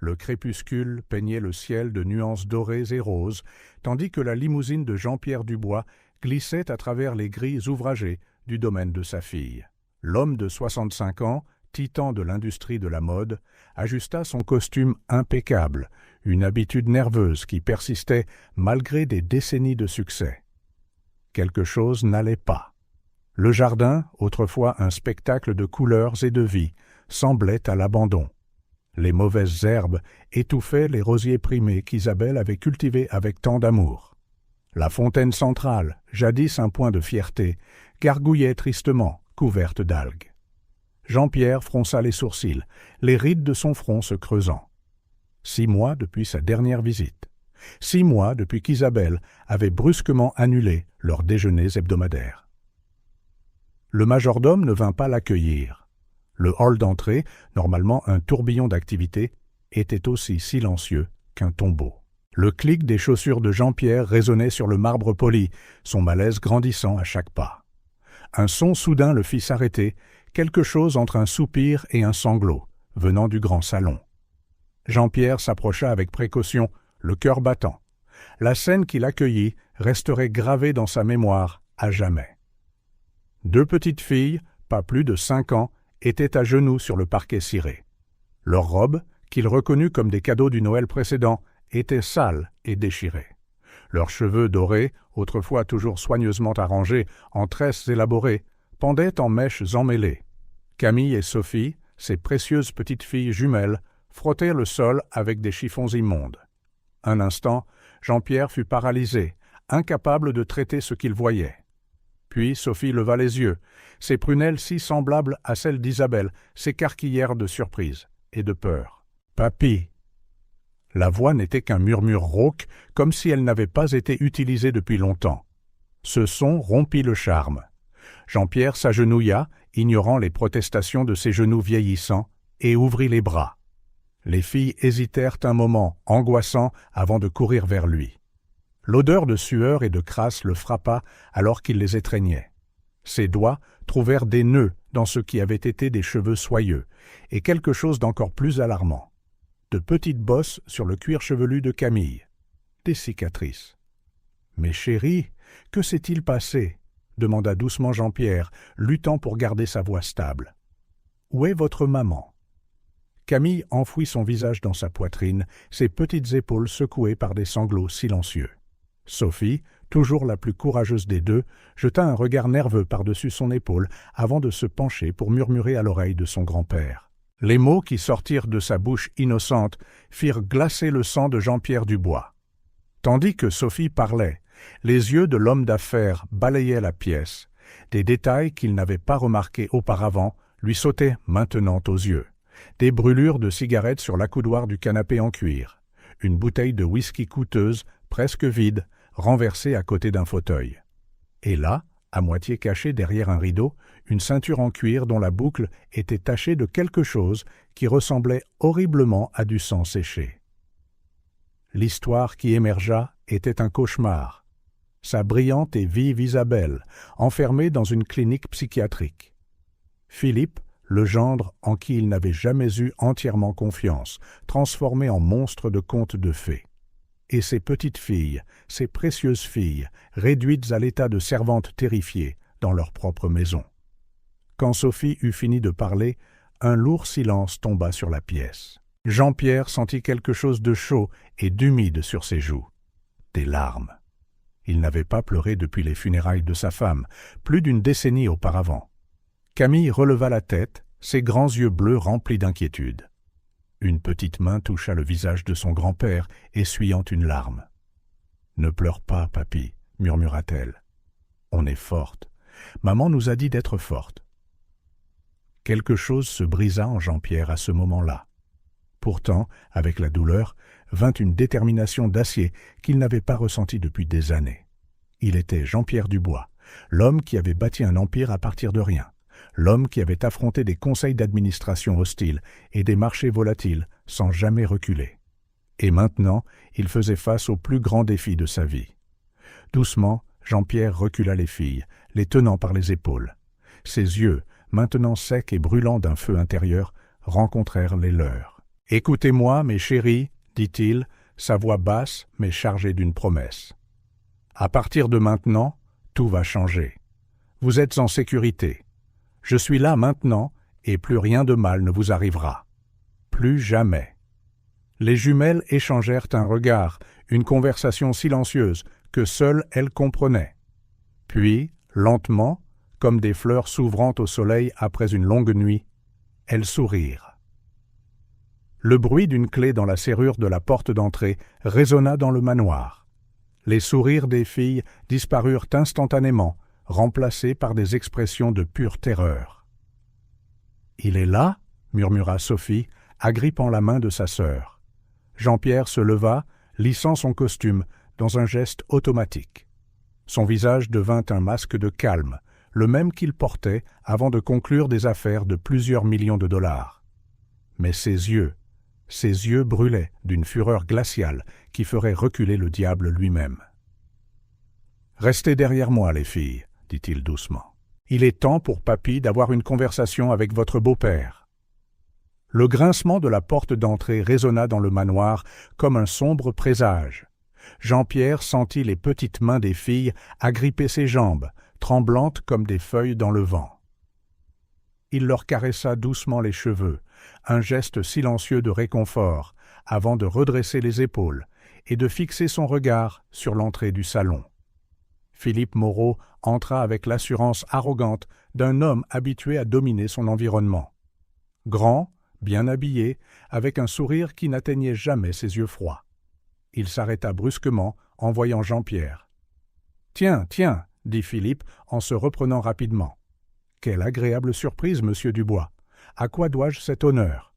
Le crépuscule peignait le ciel de nuances dorées et roses, tandis que la limousine de Jean-Pierre Dubois glissait à travers les grilles ouvragées du domaine de sa fille. L'homme de 65 ans, titan de l'industrie de la mode, ajusta son costume impeccable, une habitude nerveuse qui persistait malgré des décennies de succès. Quelque chose n'allait pas. Le jardin, autrefois un spectacle de couleurs et de vie, semblait à l'abandon. Les mauvaises herbes étouffaient les rosiers primés qu'Isabelle avait cultivés avec tant d'amour. La fontaine centrale, jadis un point de fierté, gargouillait tristement, couverte d'algues. Jean-Pierre fronça les sourcils, les rides de son front se creusant. 6 mois depuis sa dernière visite. 6 mois depuis qu'Isabelle avait brusquement annulé leurs déjeuners hebdomadaires. Le majordome ne vint pas l'accueillir. Le hall d'entrée, normalement un tourbillon d'activité, était aussi silencieux qu'un tombeau. Le clic des chaussures de Jean-Pierre résonnait sur le marbre poli, son malaise grandissant à chaque pas. Un son soudain le fit s'arrêter, quelque chose entre un soupir et un sanglot, venant du grand salon. Jean-Pierre s'approcha avec précaution, le cœur battant. La scène qui l'accueillit resterait gravée dans sa mémoire à jamais. 2 petites filles, pas plus de 5 ans, étaient à genoux sur le parquet ciré. Leurs robes, qu'il reconnut comme des cadeaux du Noël précédent, étaient sales et déchirées. Leurs cheveux dorés, autrefois toujours soigneusement arrangés en tresses élaborées, pendaient en mèches emmêlées. Camille et Sophie, ces précieuses petites filles jumelles, frottaient le sol avec des chiffons immondes. Un instant, Jean-Pierre fut paralysé, incapable de traiter ce qu'il voyait. Puis Sophie leva les yeux. Ses prunelles si semblables à celles d'Isabelle s'écarquillèrent de surprise et de peur. « Papy !» La voix n'était qu'un murmure rauque, comme si elle n'avait pas été utilisée depuis longtemps. Ce son rompit le charme. Jean-Pierre s'agenouilla, ignorant les protestations de ses genoux vieillissants, et ouvrit les bras. Les filles hésitèrent un moment, angoissant, avant de courir vers lui. L'odeur de sueur et de crasse le frappa alors qu'il les étreignait. Ses doigts trouvèrent des nœuds dans ce qui avait été des cheveux soyeux, et quelque chose d'encore plus alarmant. De petites bosses sur le cuir chevelu de Camille. Des cicatrices. « Mais chérie, que s'est-il passé ?» demanda doucement Jean-Pierre, luttant pour garder sa voix stable. « Où est votre maman ?» Camille enfouit son visage dans sa poitrine, ses petites épaules secouées par des sanglots silencieux. Sophie, toujours la plus courageuse des deux, jeta un regard nerveux par-dessus son épaule avant de se pencher pour murmurer à l'oreille de son grand-père. Les mots qui sortirent de sa bouche innocente firent glacer le sang de Jean-Pierre Dubois. Tandis que Sophie parlait, les yeux de l'homme d'affaires balayaient la pièce. Des détails qu'il n'avait pas remarqués auparavant lui sautaient maintenant aux yeux. Des brûlures de cigarettes sur l'accoudoir du canapé en cuir. Une bouteille de whisky coûteuse, presque vide, renversée à côté d'un fauteuil. Et là, à moitié cachée derrière un rideau, une ceinture en cuir dont la boucle était tachée de quelque chose qui ressemblait horriblement à du sang séché. L'histoire qui émergea était un cauchemar. Sa brillante et vive Isabelle, enfermée dans une clinique psychiatrique. Philippe, le gendre en qui il n'avait jamais eu entièrement confiance, transformé en monstre de conte de fées. Et ses petites filles, ses précieuses filles, réduites à l'état de servantes terrifiées dans leur propre maison. Quand Sophie eut fini de parler, un lourd silence tomba sur la pièce. Jean-Pierre sentit quelque chose de chaud et d'humide sur ses joues. Des larmes. Il n'avait pas pleuré depuis les funérailles de sa femme, plus d'une décennie auparavant. Camille releva la tête, ses grands yeux bleus remplis d'inquiétude. Une petite main toucha le visage de son grand-père, essuyant une larme. « Ne pleure pas, papy, » murmura-t-elle. « On est forte. Maman nous a dit d'être forte. » Quelque chose se brisa en Jean-Pierre à ce moment-là. Pourtant, avec la douleur, vint une détermination d'acier qu'il n'avait pas ressentie depuis des années. Il était Jean-Pierre Dubois, l'homme qui avait bâti un empire à partir de rien, l'homme qui avait affronté des conseils d'administration hostiles et des marchés volatiles sans jamais reculer. Et maintenant, il faisait face au plus grand défi de sa vie. Doucement, Jean-Pierre recula les filles, les tenant par les épaules. Ses yeux, maintenant secs et brûlants d'un feu intérieur, rencontrèrent les leurs. « Écoutez-moi, mes chéris, dit-il, sa voix basse mais chargée d'une promesse. À partir de maintenant, tout va changer. Vous êtes en sécurité. Je suis là maintenant et plus rien de mal ne vous arrivera. Plus jamais. » Les jumelles échangèrent un regard, une conversation silencieuse que seule elle comprenait. Puis, lentement, comme des fleurs s'ouvrant au soleil après une longue nuit, elles sourirent. Le bruit d'une clé dans la serrure de la porte d'entrée résonna dans le manoir. Les sourires des filles disparurent instantanément, remplacés par des expressions de pure terreur. « Il est là » murmura Sophie, agrippant la main de sa sœur. Jean-Pierre se leva, lissant son costume, dans un geste automatique. Son visage devint un masque de calme, le même qu'il portait avant de conclure des affaires de plusieurs millions de dollars. Mais ses yeux brûlaient d'une fureur glaciale qui ferait reculer le diable lui-même. « Restez derrière moi, les filles, » dit-il doucement. « Il est temps pour papy d'avoir une conversation avec votre beau-père. » Le grincement de la porte d'entrée résonna dans le manoir comme un sombre présage. Jean-Pierre sentit les petites mains des filles agripper ses jambes, tremblantes comme des feuilles dans le vent. Il leur caressa doucement les cheveux, un geste silencieux de réconfort, avant de redresser les épaules et de fixer son regard sur l'entrée du salon. Philippe Moreau entra avec l'assurance arrogante d'un homme habitué à dominer son environnement. Grand, bien habillé, avec un sourire qui n'atteignait jamais ses yeux froids. Il s'arrêta brusquement en voyant Jean-Pierre. « Tiens, tiens, » dit Philippe en se reprenant rapidement. « Quelle agréable surprise, monsieur Dubois. À quoi dois-je cet honneur ?»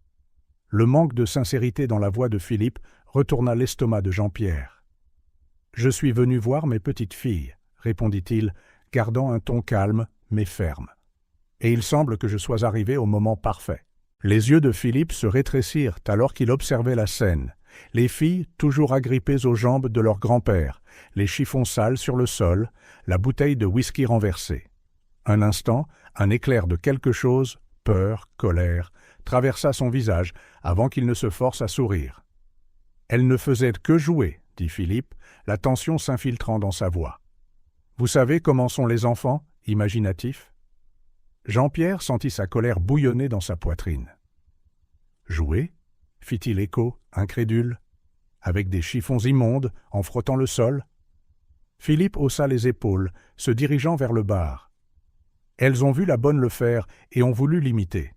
Le manque de sincérité dans la voix de Philippe retourna l'estomac de Jean-Pierre. « Je suis venu voir mes petites filles, » répondit-il, gardant un ton calme mais ferme. « Et il semble que je sois arrivé au moment parfait. » Les yeux de Philippe se rétrécirent alors qu'il observait la scène. Les filles toujours agrippées aux jambes de leur grand-père, les chiffons sales sur le sol, la bouteille de whisky renversée. Un instant, un éclair de quelque chose, peur, colère, traversa son visage avant qu'il ne se force à sourire. « Elle ne faisait que jouer, » dit Philippe, la tension s'infiltrant dans sa voix. « Vous savez comment sont les enfants, imaginatifs ?» Jean-Pierre sentit sa colère bouillonner dans sa poitrine. « Jouer » fit-il écho, incrédule. « Avec des chiffons immondes, en frottant le sol ?» Philippe haussa les épaules, se dirigeant vers le bar. « Elles ont vu la bonne le faire et ont voulu l'imiter.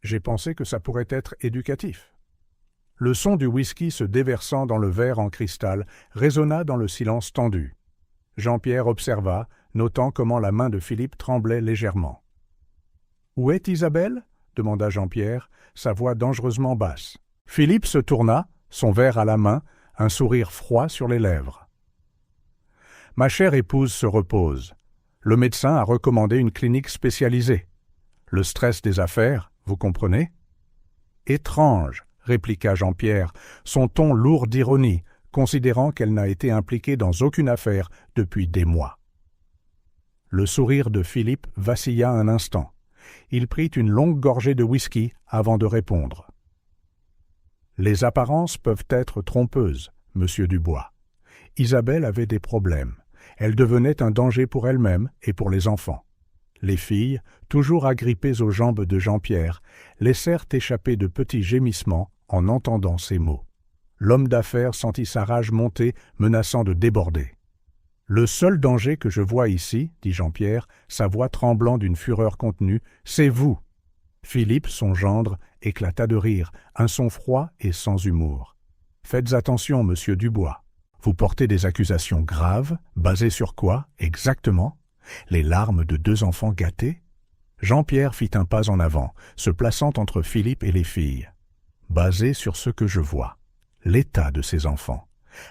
J'ai pensé que ça pourrait être éducatif. » Le son du whisky se déversant dans le verre en cristal résonna dans le silence tendu. Jean-Pierre observa, notant comment la main de Philippe tremblait légèrement. « Où est Isabelle » demanda Jean-Pierre, sa voix dangereusement basse. Philippe se tourna, son verre à la main, un sourire froid sur les lèvres. « Ma chère épouse se repose. Le médecin a recommandé une clinique spécialisée. Le stress des affaires, vous comprenez ?»« Étrange » répliqua Jean-Pierre, son ton lourd d'ironie, considérant qu'elle n'a été impliquée dans aucune affaire depuis des mois. Le sourire de Philippe vacilla un instant. Il prit une longue gorgée de whisky avant de répondre. « Les apparences peuvent être trompeuses, monsieur Dubois. Isabelle avait des problèmes. Elle devenait un danger pour elle-même et pour les enfants. Les filles, toujours agrippées aux jambes de Jean-Pierre, laissèrent échapper de petits gémissements en entendant ces mots. L'homme d'affaires sentit sa rage monter, menaçant de déborder. « Le seul danger que je vois ici, dit Jean-Pierre, sa voix tremblant d'une fureur contenue, c'est vous. » Philippe, son gendre, éclata de rire, un son froid et sans humour. « Faites attention, monsieur Dubois. Vous portez des accusations graves, basées sur quoi, exactement? Les larmes de 2 enfants gâtés ?» Jean-Pierre fit un pas en avant, se plaçant entre Philippe et les filles. « Basées sur ce que je vois. L'état de ces enfants.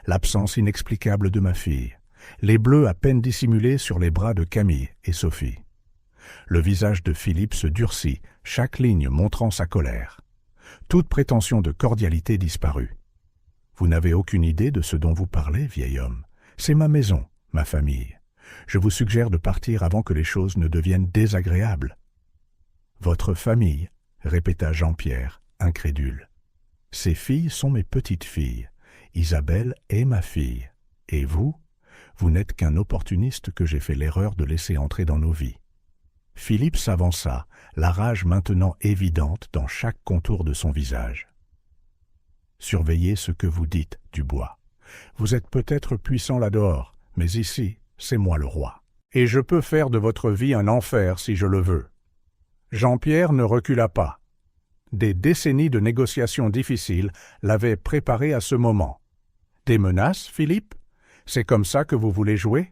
L'absence inexplicable de ma fille. Les bleus à peine dissimulés sur les bras de Camille et Sophie. » Le visage de Philippe se durcit, chaque ligne montrant sa colère. Toute prétention de cordialité disparut. « Vous n'avez aucune idée de ce dont vous parlez, vieil homme. C'est ma maison, ma famille. Je vous suggère de partir avant que les choses ne deviennent désagréables. »« Votre famille » répéta Jean-Pierre, incrédule. « Ces filles sont mes petites filles. Isabelle est ma fille. Et vous n'êtes qu'un opportuniste que j'ai fait l'erreur de laisser entrer dans nos vies. » Philippe s'avança, la rage maintenant évidente dans chaque contour de son visage. « Surveillez ce que vous dites, Dubois. Vous êtes peut-être puissant là-dehors, mais ici, c'est moi le roi. Et je peux faire de votre vie un enfer si je le veux. » Jean-Pierre ne recula pas. Des décennies de négociations difficiles l'avaient préparé à ce moment. « Des menaces, Philippe ? C'est comme ça que vous voulez jouer ? »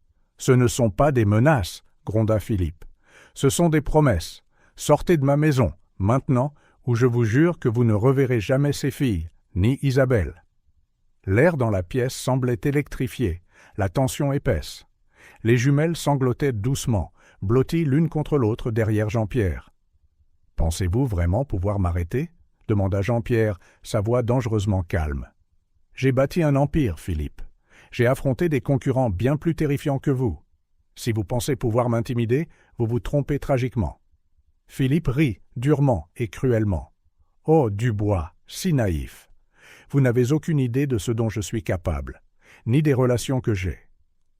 « Ce ne sont pas des menaces, » gronda Philippe. « Ce sont des promesses. Sortez de ma maison, maintenant, ou je vous jure que vous ne reverrez jamais ces filles, ni Isabelle. » L'air dans la pièce semblait électrifié, la tension épaisse. Les jumelles sanglotaient doucement, blotties l'une contre l'autre derrière Jean-Pierre. « Pensez-vous vraiment pouvoir m'arrêter » demanda Jean-Pierre, sa voix dangereusement calme. « J'ai bâti un empire, Philippe. J'ai affronté des concurrents bien plus terrifiants que vous. Si vous pensez pouvoir m'intimider, vous vous trompez tragiquement. » Philippe rit, durement et cruellement. « Oh, Dubois, si naïf. Vous n'avez aucune idée de ce dont je suis capable, ni des relations que j'ai.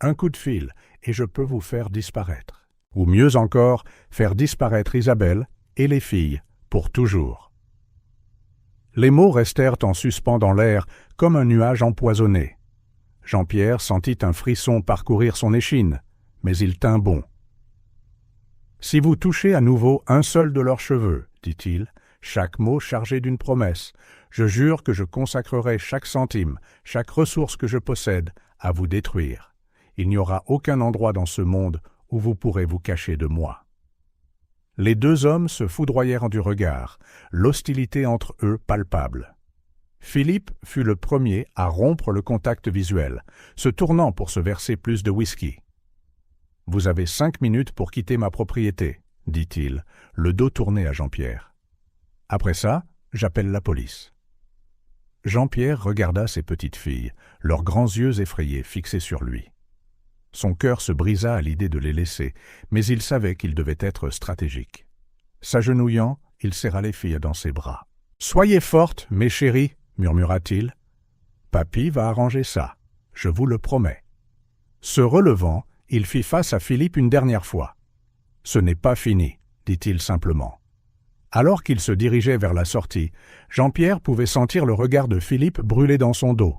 Un coup de fil, et je peux vous faire disparaître. Ou mieux encore, faire disparaître Isabelle et les filles, pour toujours. » Les mots restèrent en suspens dans l'air, comme un nuage empoisonné. Jean-Pierre sentit un frisson parcourir son échine, mais il tint bon. « Si vous touchez à nouveau un seul de leurs cheveux, dit-il, chaque mot chargé d'une promesse, je jure que je consacrerai chaque centime, chaque ressource que je possède, à vous détruire. Il n'y aura aucun endroit dans ce monde où vous pourrez vous cacher de moi. » Les deux hommes se foudroyèrent du regard, l'hostilité entre eux palpable. Philippe fut le premier à rompre le contact visuel, se tournant pour se verser plus de whisky. « Vous avez 5 minutes pour quitter ma propriété, » dit-il, le dos tourné à Jean-Pierre. « Après ça, j'appelle la police. » Jean-Pierre regarda ses petites filles, leurs grands yeux effrayés fixés sur lui. Son cœur se brisa à l'idée de les laisser, mais il savait qu'il devait être stratégique. S'agenouillant, il serra les filles dans ses bras. « Soyez fortes, mes chéries, » murmura-t-il. « Papy va arranger ça, je vous le promets. » Se relevant, il fit face à Philippe une dernière fois. « Ce n'est pas fini, » dit-il simplement. Alors qu'il se dirigeait vers la sortie, Jean-Pierre pouvait sentir le regard de Philippe brûler dans son dos.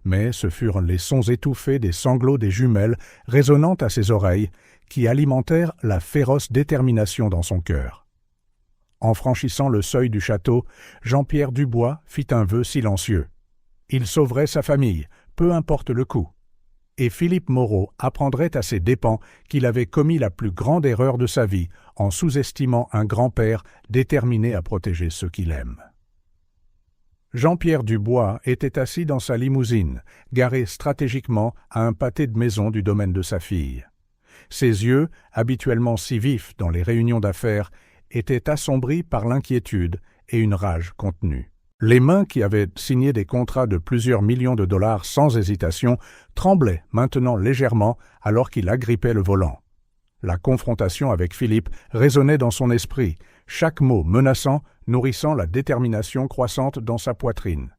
Mais ce furent les sons étouffés des sanglots des jumelles résonnant à ses oreilles qui alimentèrent la féroce détermination dans son cœur. En franchissant le seuil du château, Jean-Pierre Dubois fit un vœu silencieux. Il sauverait sa famille, peu importe le coût. Et Philippe Moreau apprendrait à ses dépens qu'il avait commis la plus grande erreur de sa vie en sous-estimant un grand-père déterminé à protéger ceux qu'il aime. Jean-Pierre Dubois était assis dans sa limousine, garée stratégiquement à un pâté de maison du domaine de sa fille. Ses yeux, habituellement si vifs dans les réunions d'affaires, étaient assombris par l'inquiétude et une rage contenue. Les mains qui avaient signé des contrats de plusieurs millions de dollars sans hésitation tremblaient maintenant légèrement alors qu'il agrippait le volant. La confrontation avec Philippe résonnait dans son esprit, chaque mot menaçant, nourrissant la détermination croissante dans sa poitrine.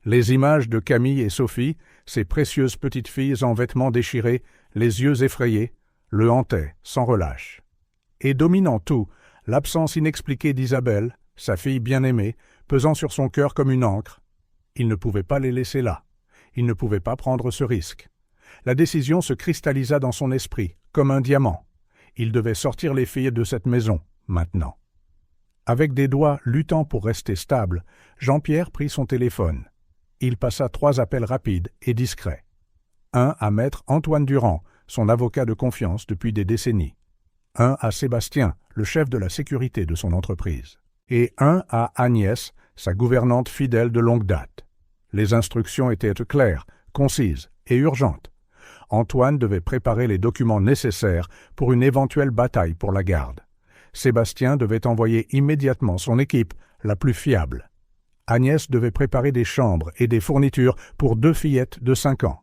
Les images de Camille et Sophie, ces précieuses petites filles en vêtements déchirés, les yeux effrayés, le hantaient sans relâche. Et dominant tout, l'absence inexpliquée d'Isabelle, sa fille bien-aimée, pesant sur son cœur comme une ancre. Il ne pouvait pas les laisser là. Il ne pouvait pas prendre ce risque. La décision se cristallisa dans son esprit, comme un diamant. Il devait sortir les filles de cette maison, maintenant. Avec des doigts luttant pour rester stable, Jean-Pierre prit son téléphone. Il passa 3 appels rapides et discrets. Un à maître Antoine Durand, son avocat de confiance depuis des décennies. Un à Sébastien, le chef de la sécurité de son entreprise. Et un à Agnès, sa gouvernante fidèle de longue date. Les instructions étaient claires, concises et urgentes. Antoine devait préparer les documents nécessaires pour une éventuelle bataille pour la garde. Sébastien devait envoyer immédiatement son équipe, la plus fiable. Agnès devait préparer des chambres et des fournitures pour 2 fillettes de 5 ans.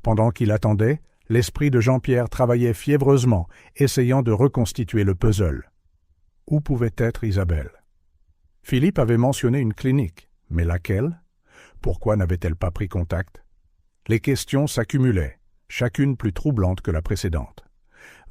Pendant qu'il attendait, l'esprit de Jean-Pierre travaillait fiévreusement, essayant de reconstituer le puzzle. Où pouvait être Isabelle? Philippe avait mentionné une clinique, Mais laquelle? Pourquoi n'avait-elle pas pris contact? Les questions s'accumulaient, chacune plus troublante que la précédente.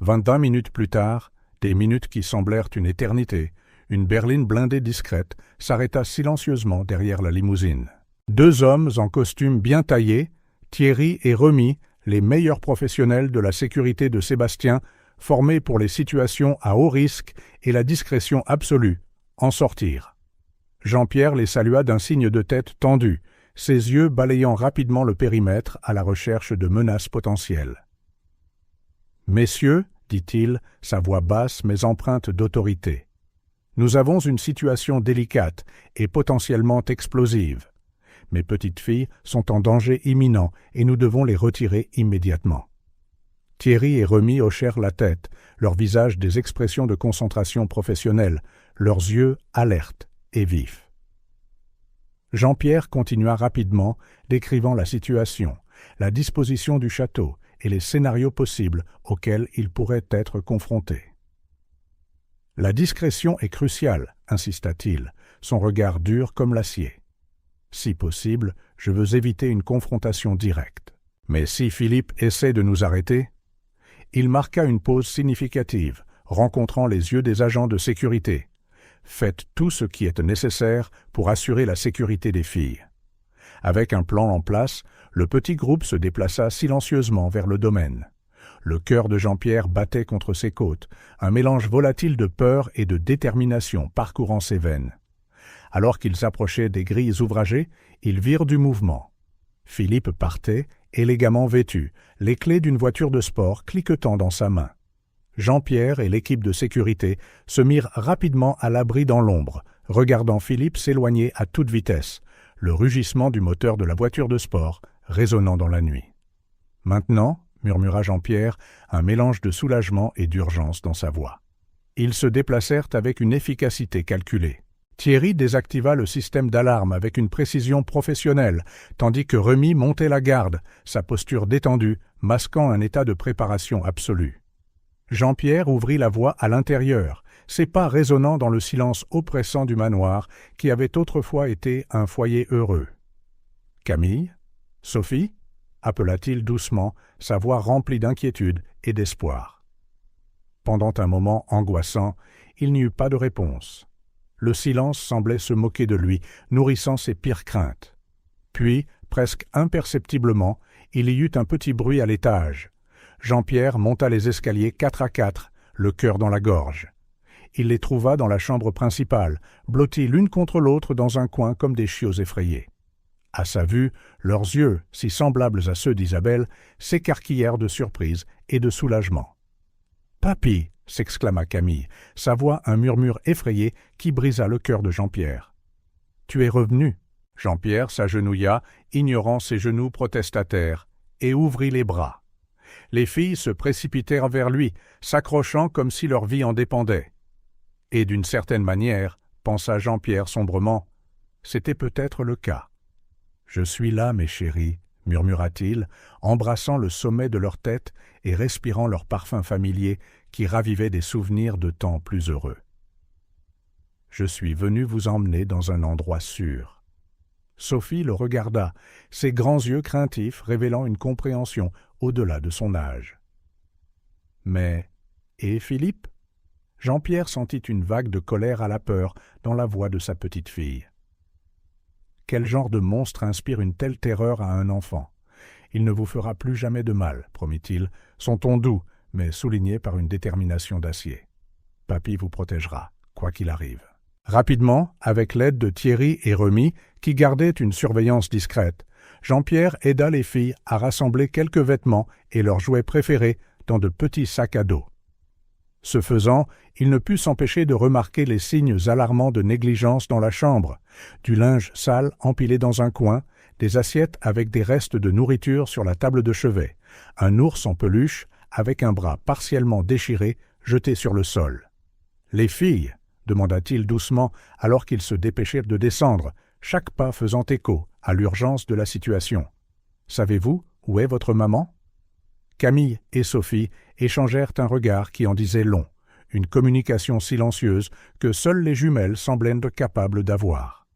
20 minutes plus tard, des minutes qui semblèrent une éternité, une berline blindée discrète s'arrêta silencieusement derrière la limousine. 2 hommes en costume bien taillés, Thierry et Remy, les meilleurs professionnels de la sécurité de Sébastien, formés pour les situations à haut risque et la discrétion absolue, en sortirent. Jean-Pierre les salua d'un signe de tête tendu, ses yeux balayant rapidement le périmètre à la recherche de menaces potentielles. « Messieurs, dit-il, sa voix basse mais empreinte d'autorité, nous avons une situation délicate et potentiellement explosive. Mes petites filles sont en danger imminent et nous devons les retirer immédiatement. » Thierry et Remy hochèrent la tête, leurs visages des expressions de concentration professionnelle, leurs yeux alertes et vifs. Jean-Pierre continua rapidement, décrivant la situation, la disposition du château et les scénarios possibles auxquels il pourrait être confronté. « La discrétion est cruciale, insista-t-il, son regard dur comme l'acier. Si possible, je veux éviter une confrontation directe. Mais si Philippe essaie de nous arrêter… » Il marqua une pause significative, rencontrant les yeux des agents de sécurité. « Faites tout ce qui est nécessaire pour assurer la sécurité des filles. » Avec un plan en place, le petit groupe se déplaça silencieusement vers le domaine. Le cœur de Jean-Pierre battait contre ses côtes, un mélange volatile de peur et de détermination parcourant ses veines. Alors qu'ils approchaient des grilles ouvragées, ils virent du mouvement. Philippe partait, élégamment vêtu, les clés d'une voiture de sport cliquetant dans sa main. Jean-Pierre et l'équipe de sécurité se mirent rapidement à l'abri dans l'ombre, regardant Philippe s'éloigner à toute vitesse, le rugissement du moteur de la voiture de sport résonnant dans la nuit. « Maintenant » murmura Jean-Pierre, un mélange de soulagement et d'urgence dans sa voix. Ils se déplacèrent avec une efficacité calculée. Thierry désactiva le système d'alarme avec une précision professionnelle, tandis que Remy montait la garde, sa posture détendue, masquant un état de préparation absolue. Jean-Pierre ouvrit la voie à l'intérieur, ses pas résonnant dans le silence oppressant du manoir qui avait autrefois été un foyer heureux. « Camille ? Sophie ?» appela-t-il doucement, sa voix remplie d'inquiétude et d'espoir. Pendant un moment angoissant, il n'y eut pas de réponse. Le silence semblait se moquer de lui, nourrissant ses pires craintes. Puis, presque imperceptiblement, il y eut un petit bruit à l'étage. Jean-Pierre monta les escaliers 4 à 4, le cœur dans la gorge. Il les trouva dans la chambre principale, blottis l'une contre l'autre dans un coin comme des chiots effrayés. À sa vue, leurs yeux, si semblables à ceux d'Isabelle, s'écarquillèrent de surprise et de soulagement. « Papy !» s'exclama Camille, sa voix un murmure effrayé qui brisa le cœur de Jean-Pierre. « Tu es revenu ?» Jean-Pierre s'agenouilla, ignorant ses genoux protestataires, et ouvrit les bras. Les filles se précipitèrent vers lui, s'accrochant comme si leur vie en dépendait. Et d'une certaine manière, pensa Jean-Pierre sombrement, c'était peut-être le cas. « Je suis là, mes chéris, » murmura-t-il, embrassant le sommet de leur tête et respirant leur parfum familier qui ravivait des souvenirs de temps plus heureux. « Je suis venu vous emmener dans un endroit sûr. » Sophie le regarda, ses grands yeux craintifs révélant une compréhension au-delà de son âge. « Mais… et Philippe ?» Jean-Pierre sentit une vague de colère à la peur dans la voix de sa petite fille. Quel genre de monstre inspire une telle terreur à un enfant? Il ne vous fera plus jamais de mal, promit-il, son ton doux, mais souligné par une détermination d'acier. Papy vous protégera, quoi qu'il arrive. Rapidement, avec l'aide de Thierry et Remy, qui gardaient une surveillance discrète, Jean-Pierre aida les filles à rassembler quelques vêtements et leurs jouets préférés dans de petits sacs à dos. Ce faisant, il ne put s'empêcher de remarquer les signes alarmants de négligence dans la chambre, du linge sale empilé dans un coin, des assiettes avec des restes de nourriture sur la table de chevet, un ours en peluche avec un bras partiellement déchiré jeté sur le sol. « Les filles ?» demanda-t-il doucement alors qu'ils se dépêchèrent de descendre, chaque pas faisant écho à l'urgence de la situation. « Savez-vous où est votre maman ?» Camille et Sophie échangèrent un regard qui en disait long, une communication silencieuse que seules les jumelles semblaient capables d'avoir.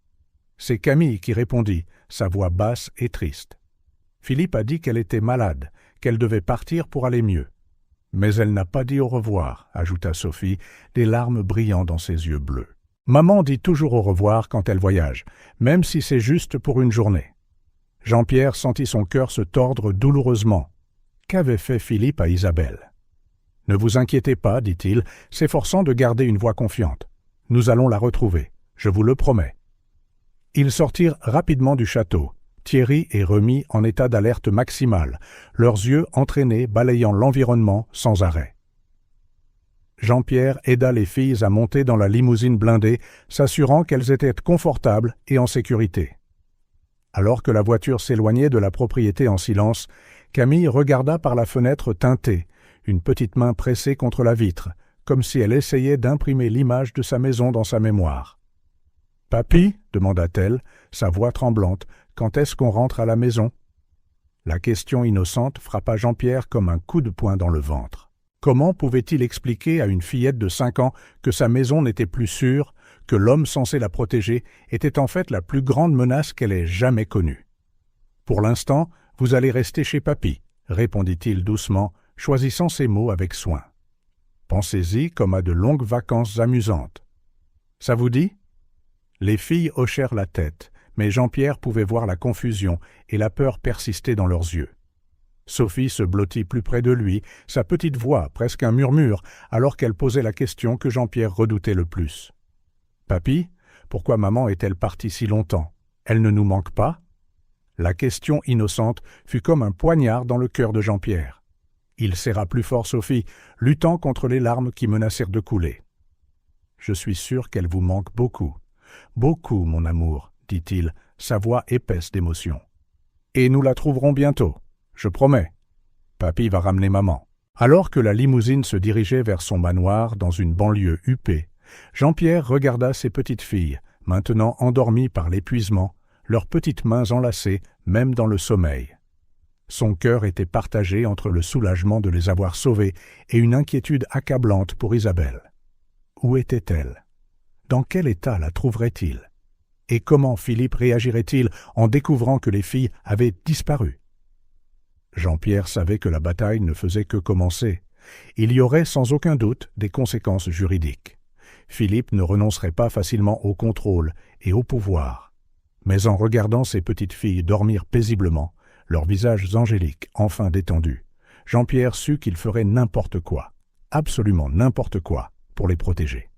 C'est Camille qui répondit, sa voix basse et triste. Philippe a dit qu'elle était malade, qu'elle devait partir pour aller mieux. Mais elle n'a pas dit au revoir, ajouta Sophie, des larmes brillant dans ses yeux bleus. Maman dit toujours au revoir quand elle voyage, même si c'est juste pour une journée. Jean-Pierre sentit son cœur se tordre douloureusement. Qu'avait fait Philippe à Isabelle? « Ne vous inquiétez pas, dit-il, s'efforçant de garder une voix confiante. Nous allons la retrouver, je vous le promets. » Ils sortirent rapidement du château, Thierry et Remy en état d'alerte maximale, leurs yeux entraînés balayant l'environnement sans arrêt. Jean-Pierre aida les filles à monter dans la limousine blindée, s'assurant qu'elles étaient confortables et en sécurité. Alors que la voiture s'éloignait de la propriété en silence, Camille regarda par la fenêtre teintée, une petite main pressée contre la vitre, comme si elle essayait d'imprimer l'image de sa maison dans sa mémoire. « Papy » demanda-t-elle, sa voix tremblante, « quand est-ce qu'on rentre à la maison ?» La question innocente frappa Jean-Pierre comme un coup de poing dans le ventre. Comment pouvait-il expliquer à une fillette de 5 ans que sa maison n'était plus sûre, que l'homme censé la protéger était en fait la plus grande menace qu'elle ait jamais connue? « Pour l'instant, vous allez rester chez papy, » répondit-il doucement, choisissant ses mots avec soin. « Pensez-y comme à de longues vacances amusantes. Ça vous dit ?» Les filles hochèrent la tête, mais Jean-Pierre pouvait voir la confusion et la peur persister dans leurs yeux. Sophie se blottit plus près de lui, sa petite voix, presque un murmure, alors qu'elle posait la question que Jean-Pierre redoutait le plus. « Papy, pourquoi maman est-elle partie si longtemps? Elle ne nous manque pas ?» La question innocente fut comme un poignard dans le cœur de Jean-Pierre. Il serra plus fort Sophie, luttant contre les larmes qui menacèrent de couler. « Je suis sûr qu'elle vous manque beaucoup. Beaucoup, mon amour, » dit-il, sa voix épaisse d'émotion. « Et nous la trouverons bientôt, je promets. Papy va ramener maman. » Alors que la limousine se dirigeait vers son manoir dans une banlieue huppée, Jean-Pierre regarda ses petites filles, maintenant endormies par l'épuisement, leurs petites mains enlacées, même dans le sommeil. Son cœur était partagé entre le soulagement de les avoir sauvées et une inquiétude accablante pour Isabelle. Où était-elle? Dans quel état la trouverait-il? Et comment Philippe réagirait-il en découvrant que les filles avaient disparu? Jean-Pierre savait que la bataille ne faisait que commencer. Il y aurait sans aucun doute des conséquences juridiques. Philippe ne renoncerait pas facilement au contrôle et au pouvoir. Mais en regardant ses petites filles dormir paisiblement, leurs visages angéliques enfin détendus, Jean-Pierre sut qu'il ferait n'importe quoi, absolument n'importe quoi, pour les protéger.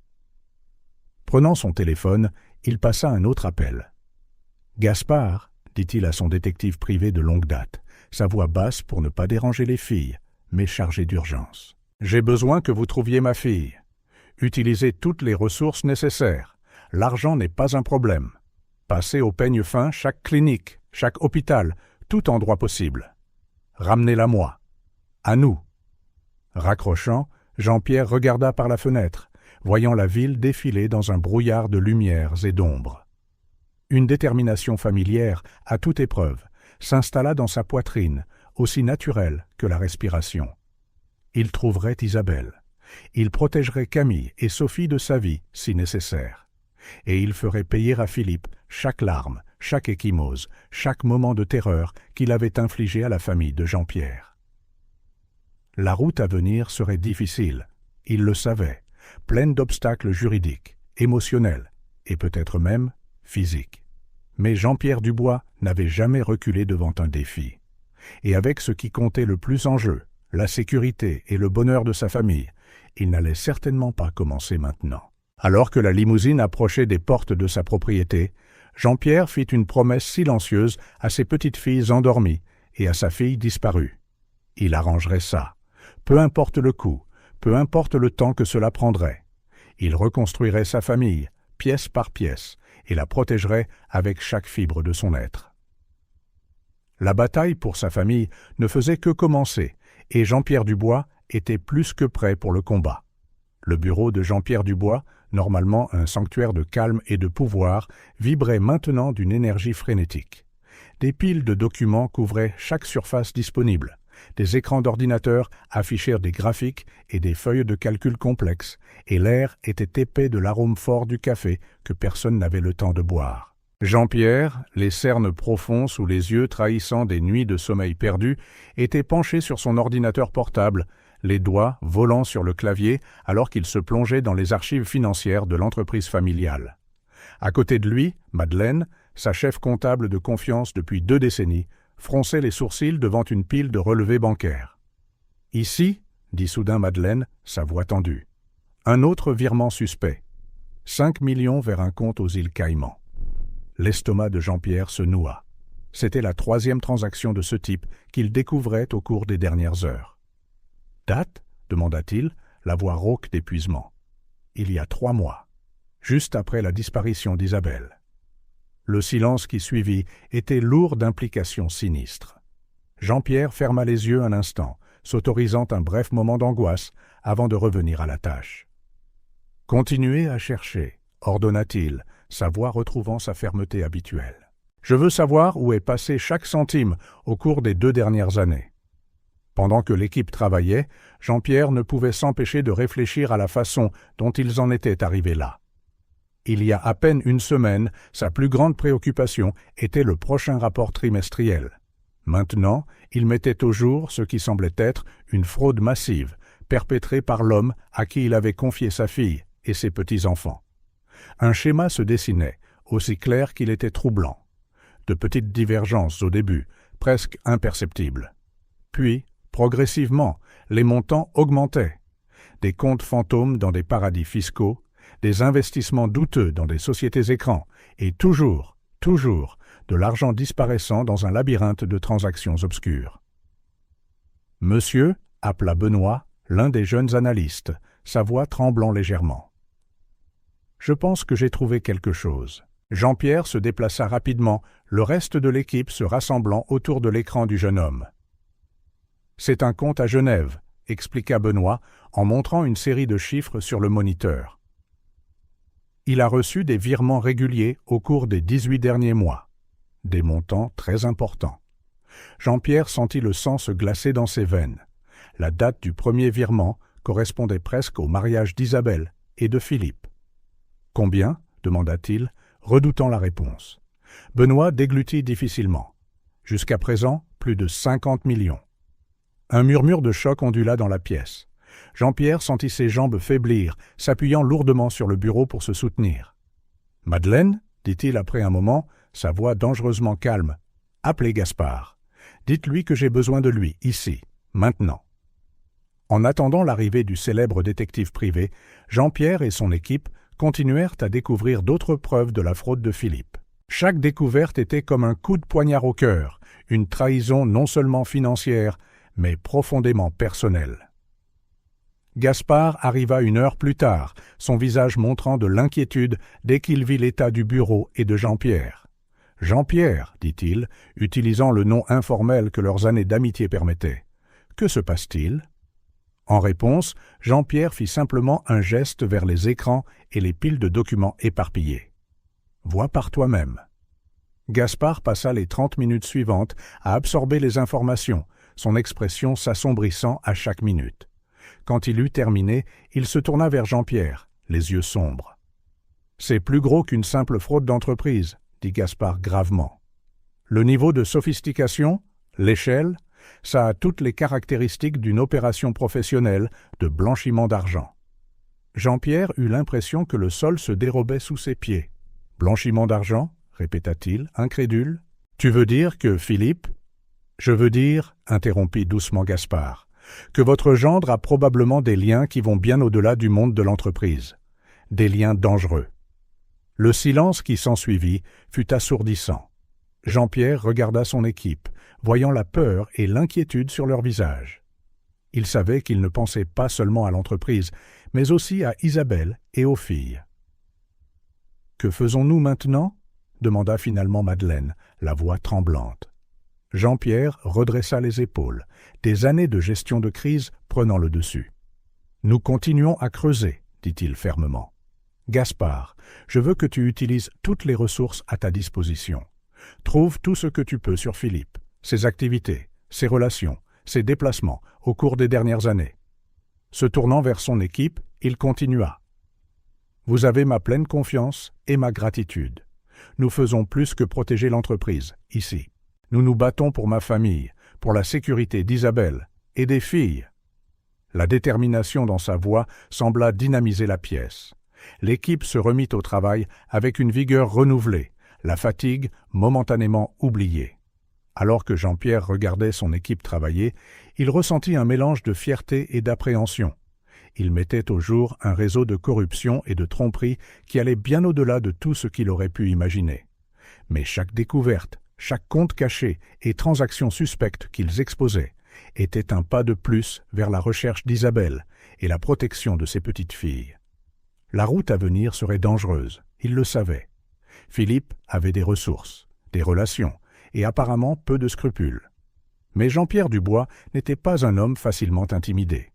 Prenant son téléphone, il passa un autre appel. « Gaspard » dit-il à son détective privé de longue date, sa voix basse pour ne pas déranger les filles, mais chargée d'urgence. « J'ai besoin que vous trouviez ma fille. Utilisez toutes les ressources nécessaires. L'argent n'est pas un problème. Passez au peigne fin chaque clinique, chaque hôpital, tout endroit possible. Ramenez-la moi. À nous. » Raccrochant, Jean-Pierre regarda par la fenêtre, voyant la ville défiler dans un brouillard de lumières et d'ombres. Une détermination familière, à toute épreuve, s'installa dans sa poitrine, aussi naturelle que la respiration. Il trouverait Isabelle. Il protégerait Camille et Sophie de sa vie, si nécessaire. Et il ferait payer à Philippe chaque larme, chaque échymose, chaque moment de terreur qu'il avait infligé à la famille de Jean-Pierre. La route à venir serait difficile, il le savait, pleine d'obstacles juridiques, émotionnels et peut-être même physiques. Mais Jean-Pierre Dubois n'avait jamais reculé devant un défi. Et avec ce qui comptait le plus en jeu, la sécurité et le bonheur de sa famille, il n'allait certainement pas commencer maintenant. Alors que la limousine approchait des portes de sa propriété, Jean-Pierre fit une promesse silencieuse à ses petites filles endormies et à sa fille disparue. Il arrangerait ça. Peu importe le coût, peu importe le temps que cela prendrait. Il reconstruirait sa famille, pièce par pièce, et la protégerait avec chaque fibre de son être. La bataille pour sa famille ne faisait que commencer, et Jean-Pierre Dubois était plus que prêt pour le combat. Le bureau de Jean-Pierre Dubois, normalement un sanctuaire de calme et de pouvoir, vibrait maintenant d'une énergie frénétique. Des piles de documents couvraient chaque surface disponible. Des écrans d'ordinateur affichèrent des graphiques et des feuilles de calcul complexes, et l'air était épais de l'arôme fort du café que personne n'avait le temps de boire. Jean-Pierre, les cernes profonds sous les yeux trahissant des nuits de sommeil perdu, était penché sur son ordinateur portable, les doigts volant sur le clavier alors qu'il se plongeait dans les archives financières de l'entreprise familiale. À côté de lui, Madeleine, sa chef comptable de confiance depuis 2 décennies, fronçait les sourcils devant une pile de relevés bancaires. « Ici, » dit soudain Madeleine, sa voix tendue. Un autre virement suspect. 5 millions vers un compte aux îles Caïmans. L'estomac de Jean-Pierre se noua. C'était la 3e transaction de ce type qu'il découvrait au cours des dernières heures. « Date » demanda-t-il, la voix rauque d'épuisement. « Il y a 3 mois, juste après la disparition d'Isabelle. » Le silence qui suivit était lourd d'implications sinistres. Jean-Pierre ferma les yeux un instant, s'autorisant un bref moment d'angoisse avant de revenir à la tâche. « Continuez à chercher », ordonna-t-il, sa voix retrouvant sa fermeté habituelle. « Je veux savoir où est passé chaque centime au cours des 2 dernières années. » Pendant que l'équipe travaillait, Jean-Pierre ne pouvait s'empêcher de réfléchir à la façon dont ils en étaient arrivés là. Il y a à peine 1 semaine, sa plus grande préoccupation était le prochain rapport trimestriel. Maintenant, il mettait au jour ce qui semblait être une fraude massive, perpétrée par l'homme à qui il avait confié sa fille et ses petits-enfants. Un schéma se dessinait, aussi clair qu'il était troublant. De petites divergences au début, presque imperceptibles. Puis, progressivement, les montants augmentaient. Des comptes fantômes dans des paradis fiscaux, des investissements douteux dans des sociétés écrans, et toujours, de l'argent disparaissant dans un labyrinthe de transactions obscures. « Monsieur » appela Benoît, l'un des jeunes analystes, sa voix tremblant légèrement. « Je pense que j'ai trouvé quelque chose. » Jean-Pierre se déplaça rapidement, le reste de l'équipe se rassemblant autour de l'écran du jeune homme. « C'est un compte à Genève », expliqua Benoît en montrant une série de chiffres sur le moniteur. Il a reçu des virements réguliers au cours des 18 derniers mois. Des montants très importants. Jean-Pierre sentit le sang se glacer dans ses veines. La date du premier virement correspondait presque au mariage d'Isabelle et de Philippe. « Combien » demanda-t-il, redoutant la réponse. Benoît déglutit difficilement. Jusqu'à présent, plus de 50 millions. Un murmure de choc ondula dans la pièce. Jean-Pierre sentit ses jambes faiblir, s'appuyant lourdement sur le bureau pour se soutenir. « Madeleine » dit-il après un moment, sa voix dangereusement calme. « Appelez Gaspard. Dites-lui que j'ai besoin de lui, ici, maintenant. » En attendant l'arrivée du célèbre détective privé, Jean-Pierre et son équipe continuèrent à découvrir d'autres preuves de la fraude de Philippe. Chaque découverte était comme un coup de poignard au cœur, une trahison non seulement financière, mais profondément personnelle. Gaspard arriva 1 heure plus tard, son visage montrant de l'inquiétude dès qu'il vit l'état du bureau et de Jean-Pierre. « Jean-Pierre, » dit-il, utilisant le nom informel que leurs années d'amitié permettaient. « Que se passe-t-il » En réponse, Jean-Pierre fit simplement un geste vers les écrans et les piles de documents éparpillés. « Vois par toi-même. » Gaspard passa les 30 minutes suivantes à absorber les informations, son expression s'assombrissant à chaque minute. Quand il eut terminé, il se tourna vers Jean-Pierre, les yeux sombres. « C'est plus gros qu'une simple fraude d'entreprise, » dit Gaspard gravement. « Le niveau de sophistication, l'échelle, ça a toutes les caractéristiques d'une opération professionnelle de blanchiment d'argent. » Jean-Pierre eut l'impression que le sol se dérobait sous ses pieds. « Blanchiment d'argent » répéta-t-il, incrédule. « Tu veux dire que Philippe… » « Je veux dire, » interrompit doucement Gaspard, « que votre gendre a probablement des liens qui vont bien au-delà du monde de l'entreprise. Des liens dangereux. » Le silence qui s'ensuivit fut assourdissant. Jean-Pierre regarda son équipe, voyant la peur et l'inquiétude sur leur visage. Il savait qu'il ne pensait pas seulement à l'entreprise, mais aussi à Isabelle et aux filles. « Que faisons-nous maintenant » demanda finalement Madeleine, la voix tremblante. Jean-Pierre redressa les épaules, des années de gestion de crise prenant le dessus. « Nous continuons à creuser, » dit-il fermement. « Gaspard, je veux que tu utilises toutes les ressources à ta disposition. Trouve tout ce que tu peux sur Philippe, ses activités, ses relations, ses déplacements au cours des dernières années. » Se tournant vers son équipe, il continua. « Vous avez ma pleine confiance et ma gratitude. Nous faisons plus que protéger l'entreprise, ici. Nous nous battons pour ma famille, pour la sécurité d'Isabelle et des filles. » La détermination dans sa voix sembla dynamiser la pièce. L'équipe se remit au travail avec une vigueur renouvelée, la fatigue momentanément oubliée. Alors que Jean-Pierre regardait son équipe travailler, il ressentit un mélange de fierté et d'appréhension. Il mettait au jour un réseau de corruption et de tromperie qui allait bien au-delà de tout ce qu'il aurait pu imaginer. Mais chaque découverte, chaque compte caché et transaction suspecte qu'ils exposaient était un pas de plus vers la recherche d'Isabelle et la protection de ses petites filles. La route à venir serait dangereuse, il le savait. Philippe avait des ressources, des relations et apparemment peu de scrupules. Mais Jean-Pierre Dubois n'était pas un homme facilement intimidé.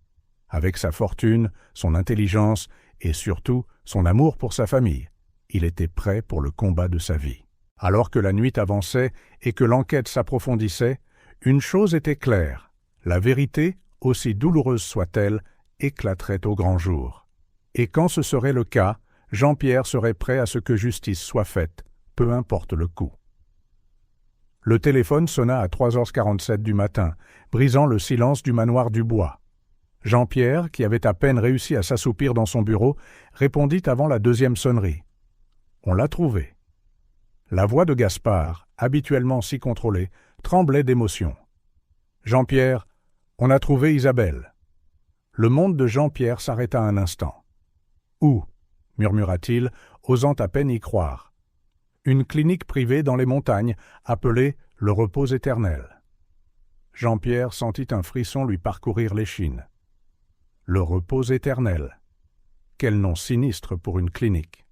Avec sa fortune, son intelligence et surtout son amour pour sa famille, il était prêt pour le combat de sa vie. Alors que la nuit avançait et que l'enquête s'approfondissait, une chose était claire, la vérité, aussi douloureuse soit-elle, éclaterait au grand jour. Et quand ce serait le cas, Jean-Pierre serait prêt à ce que justice soit faite, peu importe le coût. Le téléphone sonna à 3h47 du matin, brisant le silence du manoir Dubois. Jean-Pierre, qui avait à peine réussi à s'assoupir dans son bureau, répondit avant la deuxième sonnerie. On l'a trouvé. La voix de Gaspard, habituellement si contrôlée, tremblait d'émotion. « Jean-Pierre, on a trouvé Isabelle. » Le monde de Jean-Pierre s'arrêta un instant. « Où ?» murmura-t-il, osant à peine y croire. « Une clinique privée dans les montagnes, appelée le repos éternel. » Jean-Pierre sentit un frisson lui parcourir l'échine. Le repos éternel. Quel nom sinistre pour une clinique.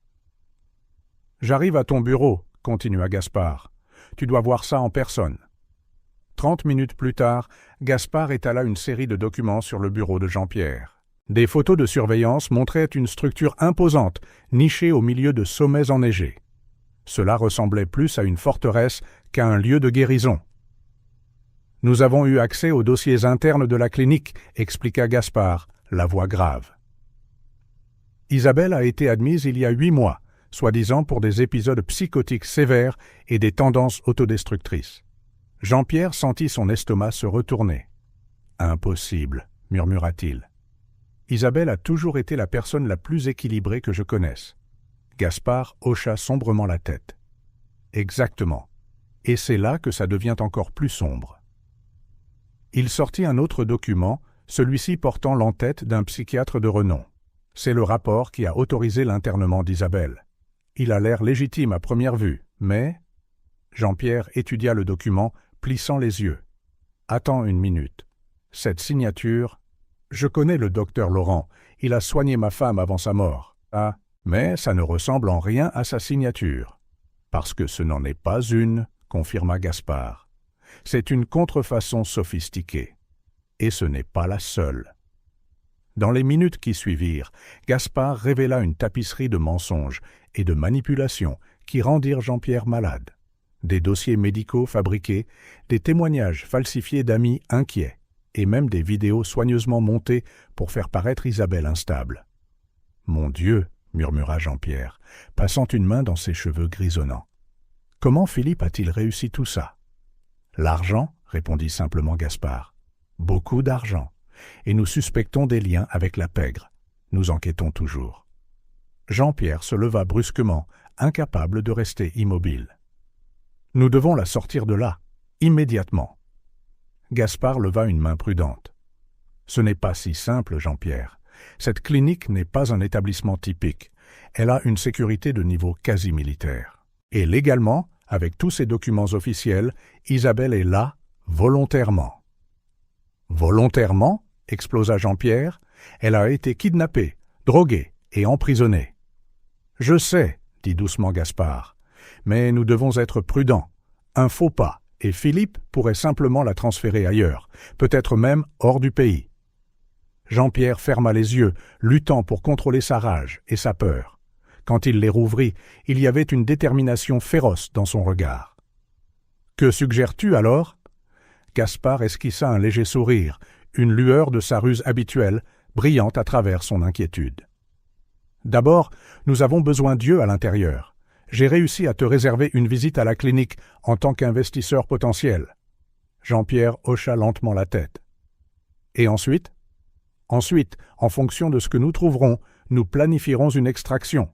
« J'arrive à ton bureau, » continua Gaspard. « Tu dois voir ça en personne. » 30 minutes plus tard, Gaspard étala une série de documents sur le bureau de Jean-Pierre. Des photos de surveillance montraient une structure imposante, nichée au milieu de sommets enneigés. Cela ressemblait plus à une forteresse qu'à un lieu de guérison. « Nous avons eu accès aux dossiers internes de la clinique, » expliqua Gaspard, la voix grave. Isabelle a été admise il y a 8 mois, soi-disant pour des épisodes psychotiques sévères et des tendances autodestructrices. Jean-Pierre sentit son estomac se retourner. « Impossible, » murmura-t-il. « Isabelle a toujours été la personne la plus équilibrée que je connaisse. » Gaspard hocha sombrement la tête. « Exactement. Et c'est là que ça devient encore plus sombre. » Il sortit un autre document, celui-ci portant l'entête d'un psychiatre de renom. C'est le rapport qui a autorisé l'internement d'Isabelle. Il a l'air légitime à première vue, mais... Jean-Pierre étudia le document, plissant les yeux. « Attends une minute. Cette signature... Je connais le docteur Laurent, il a soigné ma femme avant sa mort. Ah, mais ça ne ressemble en rien à sa signature. » « Parce que ce n'en est pas une, » confirma Gaspard. « C'est une contrefaçon sophistiquée. Et ce n'est pas la seule. » Dans les minutes qui suivirent, Gaspard révéla une tapisserie de mensonges et de manipulations qui rendirent Jean-Pierre malade. Des dossiers médicaux fabriqués, des témoignages falsifiés d'amis inquiets, et même des vidéos soigneusement montées pour faire paraître Isabelle instable. « Mon Dieu !» murmura Jean-Pierre, passant une main dans ses cheveux grisonnants. « Comment Philippe a-t-il réussi tout ça ?»« L'argent, » répondit simplement Gaspard. « Beaucoup d'argent. Et nous suspectons des liens avec la pègre. Nous enquêtons toujours. » Jean-Pierre se leva brusquement, incapable de rester immobile. « Nous devons la sortir de là, immédiatement. » Gaspard leva une main prudente. « Ce n'est pas si simple, Jean-Pierre. Cette clinique n'est pas un établissement typique. Elle a une sécurité de niveau quasi militaire. Et légalement, avec tous ces documents officiels, Isabelle est là, volontairement. »« Volontairement ?» explosa Jean-Pierre. « Elle a été kidnappée, droguée et emprisonnée. »« Je sais, » dit doucement Gaspard, « mais nous devons être prudents. Un faux pas, et Philippe pourrait simplement la transférer ailleurs, peut-être même hors du pays. » Jean-Pierre ferma les yeux, luttant pour contrôler sa rage et sa peur. Quand il les rouvrit, il y avait une détermination féroce dans son regard. « Que suggères-tu alors ?» Gaspard esquissa un léger sourire, une lueur de sa ruse habituelle, brillant à travers son inquiétude. « D'abord, nous avons besoin d'yeux à l'intérieur. J'ai réussi à te réserver une visite à la clinique en tant qu'investisseur potentiel. Jean-Pierre hocha lentement la tête. Et ensuite ? Ensuite, en fonction de ce que nous trouverons, nous planifierons une extraction.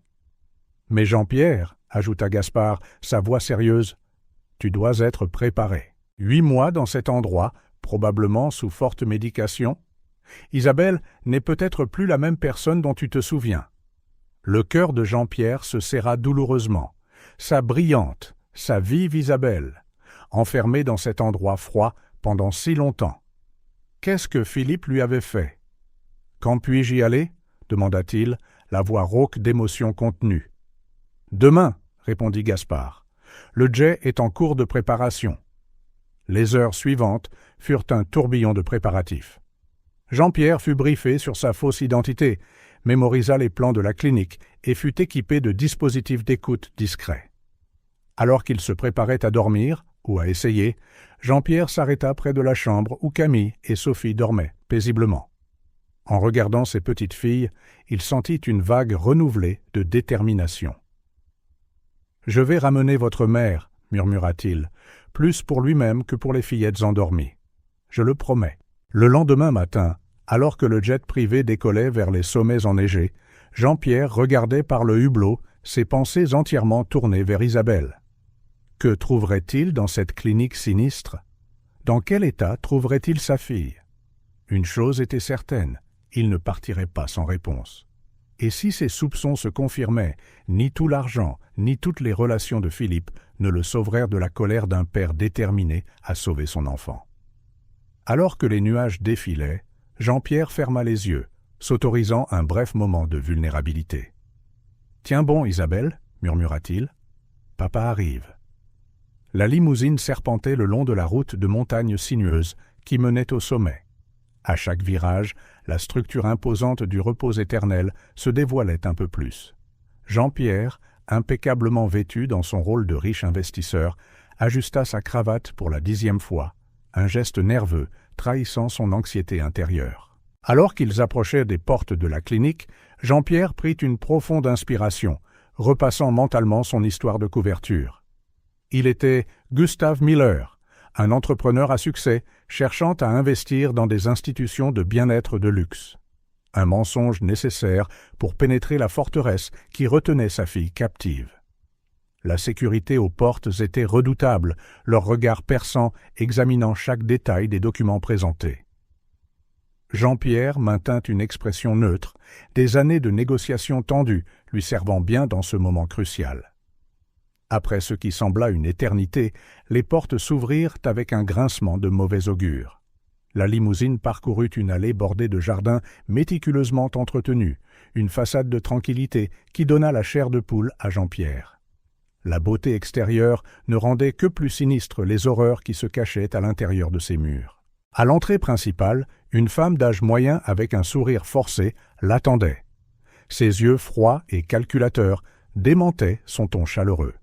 Mais Jean-Pierre, ajouta Gaspard, sa voix sérieuse, tu dois être préparé. 8 mois dans cet endroit, probablement sous forte médication. Isabelle n'est peut-être plus la même personne dont tu te souviens. Le cœur de Jean-Pierre se serra douloureusement. Sa brillante, sa vive Isabelle, enfermée dans cet endroit froid pendant si longtemps. Qu'est-ce que Philippe lui avait fait? Quand puis-je y aller? Demanda-t-il, la voix rauque d'émotion contenue. Demain, répondit Gaspard. Le jet est en cours de préparation. Les heures suivantes furent un tourbillon de préparatifs. Jean-Pierre fut briefé sur sa fausse identité, mémorisa les plans de la clinique et fut équipé de dispositifs d'écoute discrets. Alors qu'il se préparait à dormir, ou à essayer, Jean-Pierre s'arrêta près de la chambre où Camille et Sophie dormaient paisiblement. En regardant ses petites filles, il sentit une vague renouvelée de détermination. « Je vais ramener votre mère, » murmura-t-il, plus pour lui-même que pour les fillettes endormies. « Je le promets. » Le lendemain matin, alors que le jet privé décollait vers les sommets enneigés, Jean-Pierre regardait par le hublot, ses pensées entièrement tournées vers Isabelle. Que trouverait-il dans cette clinique sinistre? Dans quel état trouverait-il sa fille? Une chose était certaine, il ne partirait pas sans réponse. Et si ses soupçons se confirmaient, ni tout l'argent, ni toutes les relations de Philippe ne le sauvèrent de la colère d'un père déterminé à sauver son enfant. Alors que les nuages défilaient, Jean-Pierre ferma les yeux, s'autorisant un bref moment de vulnérabilité. « Tiens bon, Isabelle, » murmura-t-il. « Papa arrive. » La limousine serpentait le long de la route de montagnes sinueuses qui menait au sommet. À chaque virage, la structure imposante du repos éternel se dévoilait un peu plus. Jean-Pierre, impeccablement vêtu dans son rôle de riche investisseur, ajusta sa cravate pour la 10e fois, un geste nerveux trahissant son anxiété intérieure. Alors qu'ils approchaient des portes de la clinique, Jean-Pierre prit une profonde inspiration, repassant mentalement son histoire de couverture. Il était Gustav Miller, un entrepreneur à succès cherchant à investir dans des institutions de bien-être de luxe. Un mensonge nécessaire pour pénétrer la forteresse qui retenait sa fille captive. La sécurité aux portes était redoutable, leur regard perçant examinant chaque détail des documents présentés. Jean-Pierre maintint une expression neutre, des années de négociations tendues lui servant bien dans ce moment crucial. Après ce qui sembla une éternité, les portes s'ouvrirent avec un grincement de mauvais augure. La limousine parcourut une allée bordée de jardins méticuleusement entretenus, une façade de tranquillité qui donna la chair de poule à Jean-Pierre. La beauté extérieure ne rendait que plus sinistres les horreurs qui se cachaient à l'intérieur de ces murs. À l'entrée principale, une femme d'âge moyen avec un sourire forcé l'attendait. Ses yeux froids et calculateurs démentaient son ton chaleureux.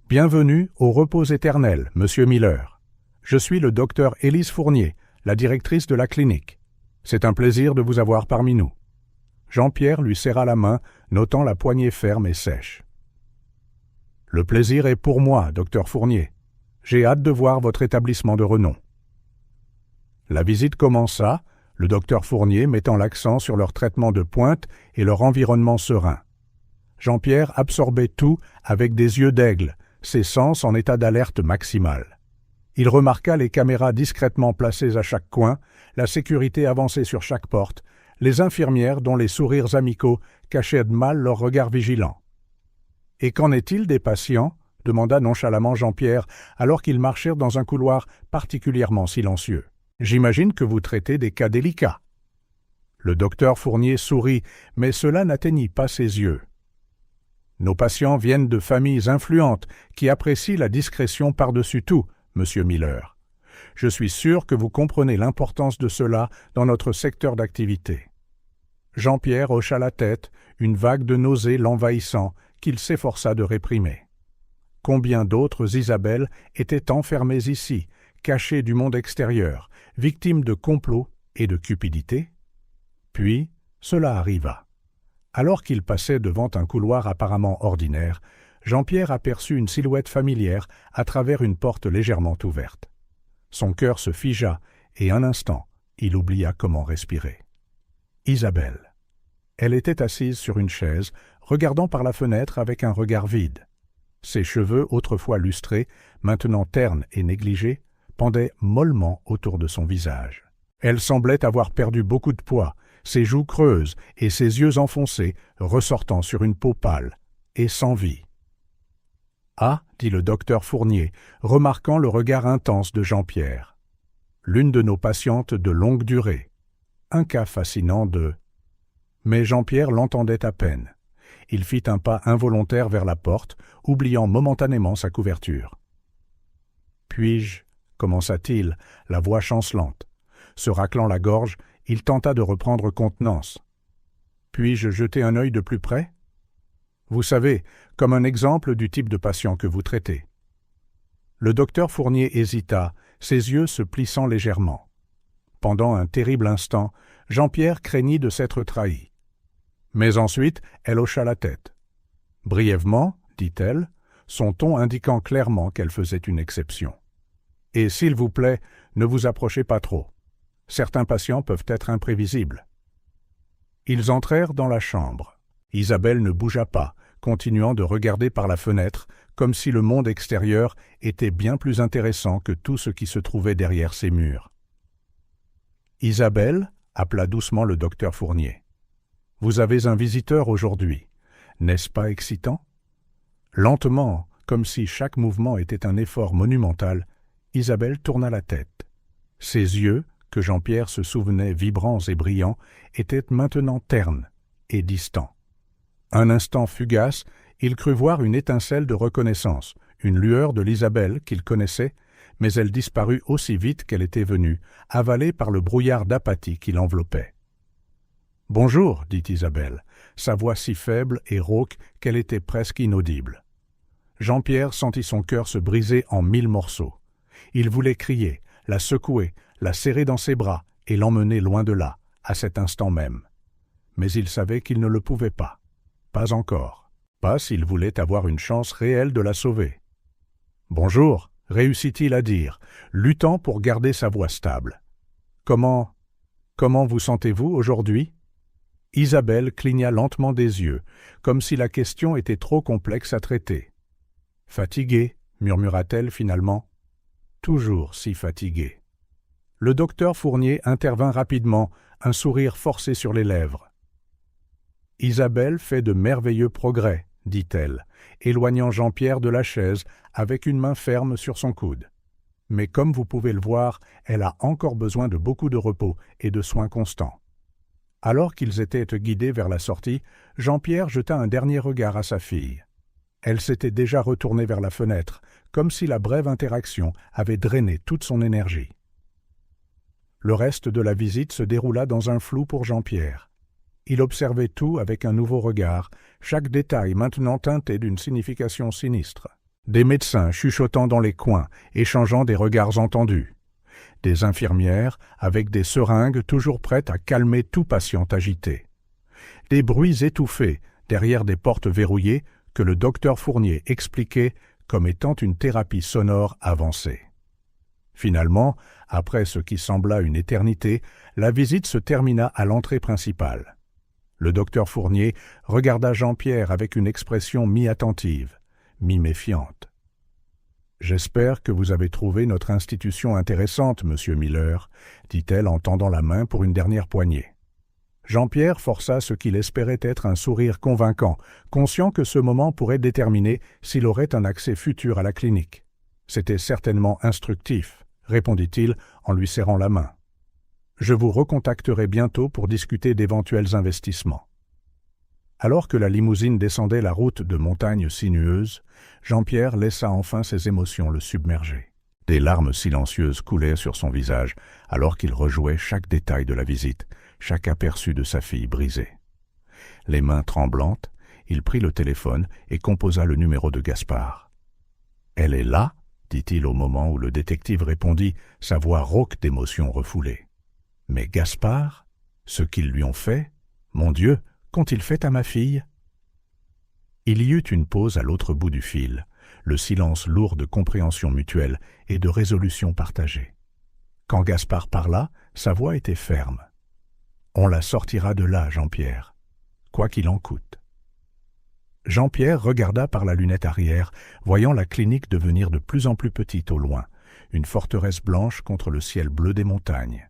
« Bienvenue au repos éternel, Monsieur Miller. Je suis le docteur Élise Fournier, la directrice de la clinique. C'est un plaisir de vous avoir parmi nous. » Jean-Pierre lui serra la main, notant la poignée ferme et sèche. « Le plaisir est pour moi, docteur Fournier. J'ai hâte de voir votre établissement de renom. » La visite commença, le docteur Fournier mettant l'accent sur leur traitement de pointe et leur environnement serein. Jean-Pierre absorbait tout avec des yeux d'aigle, ses sens en état d'alerte maximale. Il remarqua les caméras discrètement placées à chaque coin, la sécurité avancée sur chaque porte, les infirmières dont les sourires amicaux cachaient de mal leur regard vigilant. « Et qu'en est-il des patients ?» demanda nonchalamment Jean-Pierre, alors qu'ils marchèrent dans un couloir particulièrement silencieux. « J'imagine que vous traitez des cas délicats. » Le docteur Fournier sourit, mais cela n'atteignit pas ses yeux. « Nos patients viennent de familles influentes qui apprécient la discrétion par-dessus tout, Monsieur Miller. Je suis sûr que vous comprenez l'importance de cela dans notre secteur d'activité. » Jean-Pierre hocha la tête, une vague de nausée l'envahissant, qu'il s'efforça de réprimer. Combien d'autres Isabelle étaient enfermées ici, cachées du monde extérieur, victimes de complots et de cupidité? Puis, cela arriva. Alors qu'il passait devant un couloir apparemment ordinaire, Jean-Pierre aperçut une silhouette familière à travers une porte légèrement ouverte. Son cœur se figea et un instant, il oublia comment respirer. Isabelle. Elle était assise sur une chaise, regardant par la fenêtre avec un regard vide. Ses cheveux, autrefois lustrés, maintenant ternes et négligés, pendaient mollement autour de son visage. Elle semblait avoir perdu beaucoup de poids, ses joues creuses et ses yeux enfoncés ressortant sur une peau pâle et sans vie. « Ah !» dit le docteur Fournier, remarquant le regard intense de Jean-Pierre. « L'une de nos patientes de longue durée. Un cas fascinant de... » Mais Jean-Pierre l'entendait à peine. Il fit un pas involontaire vers la porte, oubliant momentanément sa couverture. « Puis-je » commença-t-il, la voix chancelante. Se raclant la gorge, il tenta de reprendre contenance. « Puis-je jeter un œil de plus près ? Vous savez, comme un exemple du type de patient que vous traitez. » Le docteur Fournier hésita, ses yeux se plissant légèrement. Pendant un terrible instant, Jean-Pierre craignit de s'être trahi. Mais ensuite, elle hocha la tête. « Brièvement, dit-elle, son ton indiquant clairement qu'elle faisait une exception. « Et s'il vous plaît, ne vous approchez pas trop. Certains patients peuvent être imprévisibles. » Ils entrèrent dans la chambre. Isabelle ne bougea pas, continuant de regarder par la fenêtre, comme si le monde extérieur était bien plus intéressant que tout ce qui se trouvait derrière ces murs. « Isabelle » appela doucement le docteur Fournier. « Vous avez un visiteur aujourd'hui. N'est-ce pas excitant ?» Lentement, comme si chaque mouvement était un effort monumental, Isabelle tourna la tête. Ses yeux, que Jean-Pierre se souvenait vibrants et brillants, étaient maintenant ternes et distants. Un instant fugace, il crut voir une étincelle de reconnaissance, une lueur de l'Isabelle qu'il connaissait, mais elle disparut aussi vite qu'elle était venue, avalée par le brouillard d'apathie qui l'enveloppait. « Bonjour, dit Isabelle, sa voix si faible et rauque qu'elle était presque inaudible. Jean-Pierre sentit son cœur se briser en 1000 morceaux. Il voulait crier, la secouer, la serrer dans ses bras et l'emmener loin de là, à cet instant même. Mais il savait qu'il ne le pouvait pas. Pas encore. Pas s'il voulait avoir une chance réelle de la sauver. « Bonjour », réussit-il à dire, luttant pour garder sa voix stable. « Comment vous sentez-vous aujourd'hui ?» Isabelle cligna lentement des yeux, comme si la question était trop complexe à traiter. « Fatiguée », murmura-t-elle finalement. « Toujours si fatiguée. » Le docteur Fournier intervint rapidement, un sourire forcé sur les lèvres. « Isabelle fait de merveilleux progrès, » dit-elle, éloignant Jean-Pierre de la chaise avec une main ferme sur son coude. « Mais comme vous pouvez le voir, elle a encore besoin de beaucoup de repos et de soins constants. » Alors qu'ils étaient guidés vers la sortie, Jean-Pierre jeta un dernier regard à sa fille. Elle s'était déjà retournée vers la fenêtre, comme si la brève interaction avait drainé toute son énergie. Le reste de la visite se déroula dans un flou pour Jean-Pierre. Il observait tout avec un nouveau regard, chaque détail maintenant teinté d'une signification sinistre. Des médecins chuchotant dans les coins, échangeant des regards entendus. Des infirmières avec des seringues toujours prêtes à calmer tout patient agité. Des bruits étouffés derrière des portes verrouillées que le docteur Fournier expliquait comme étant une thérapie sonore avancée. Finalement, après ce qui sembla une éternité, la visite se termina à l'entrée principale. Le docteur Fournier regarda Jean-Pierre avec une expression mi-attentive, mi-méfiante. « J'espère que vous avez trouvé notre institution intéressante, monsieur Miller, » dit-elle en tendant la main pour une dernière poignée. Jean-Pierre força ce qu'il espérait être un sourire convaincant, conscient que ce moment pourrait déterminer s'il aurait un accès futur à la clinique. C'était certainement instructif, répondit-il en lui serrant la main. « Je vous recontacterai bientôt pour discuter d'éventuels investissements. » Alors que la limousine descendait la route de montagnes sinueuses, Jean-Pierre laissa enfin ses émotions le submerger. Des larmes silencieuses coulaient sur son visage alors qu'il rejouait chaque détail de la visite, chaque aperçu de sa fille brisée. Les mains tremblantes, il prit le téléphone et composa le numéro de Gaspard. « Elle est là ?» dit-il au moment où le détective répondit, sa voix rauque d'émotion refoulée. « Mais Gaspard, ce qu'ils lui ont fait, mon Dieu, qu'ont-ils fait à ma fille ?» Il y eut une pause à l'autre bout du fil, le silence lourd de compréhension mutuelle et de résolution partagée. Quand Gaspard parla, sa voix était ferme. « On la sortira de là, Jean-Pierre, quoi qu'il en coûte. » Jean-Pierre regarda par la lunette arrière, voyant la clinique devenir de plus en plus petite au loin, une forteresse blanche contre le ciel bleu des montagnes.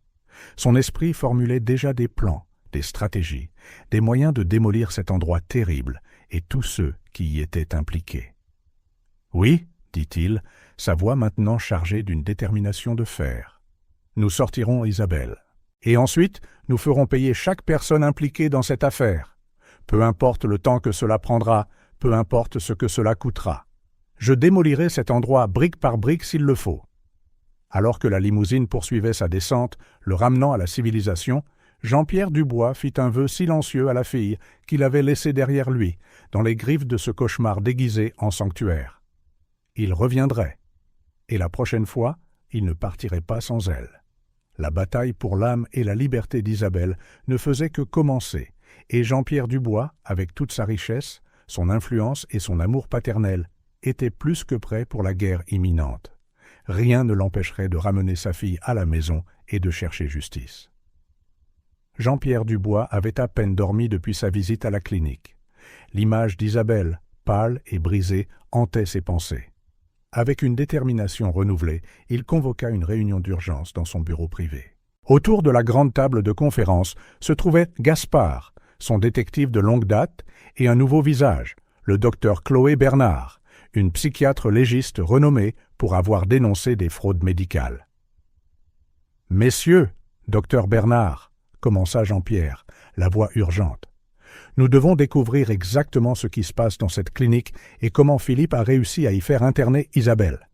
Son esprit formulait déjà des plans, des stratégies, des moyens de démolir cet endroit terrible et tous ceux qui y étaient impliqués. « Oui, dit-il, sa voix maintenant chargée d'une détermination de fer. Nous sortirons Isabelle. Et ensuite, nous ferons payer chaque personne impliquée dans cette affaire. Peu importe le temps que cela prendra, peu importe ce que cela coûtera. Je démolirai cet endroit brique par brique s'il le faut. » Alors que la limousine poursuivait sa descente, le ramenant à la civilisation, Jean-Pierre Dubois fit un vœu silencieux à la fille qu'il avait laissée derrière lui, dans les griffes de ce cauchemar déguisé en sanctuaire. Il reviendrait, et la prochaine fois, il ne partirait pas sans elle. La bataille pour l'âme et la liberté d'Isabelle ne faisait que commencer, et Jean-Pierre Dubois, avec toute sa richesse, son influence et son amour paternel, était plus que prêt pour la guerre imminente. Rien ne l'empêcherait de ramener sa fille à la maison et de chercher justice. Jean-Pierre Dubois avait à peine dormi depuis sa visite à la clinique. L'image d'Isabelle, pâle et brisée, hantait ses pensées. Avec une détermination renouvelée, il convoqua une réunion d'urgence dans son bureau privé. Autour de la grande table de conférence se trouvait Gaspard, son détective de longue date, et un nouveau visage, le docteur Chloé Bernard, une psychiatre légiste renommée pour avoir dénoncé des fraudes médicales. « Messieurs, docteur Bernard, » commença Jean-Pierre, la voix urgente, « nous devons découvrir exactement ce qui se passe dans cette clinique et comment Philippe a réussi à y faire interner Isabelle. »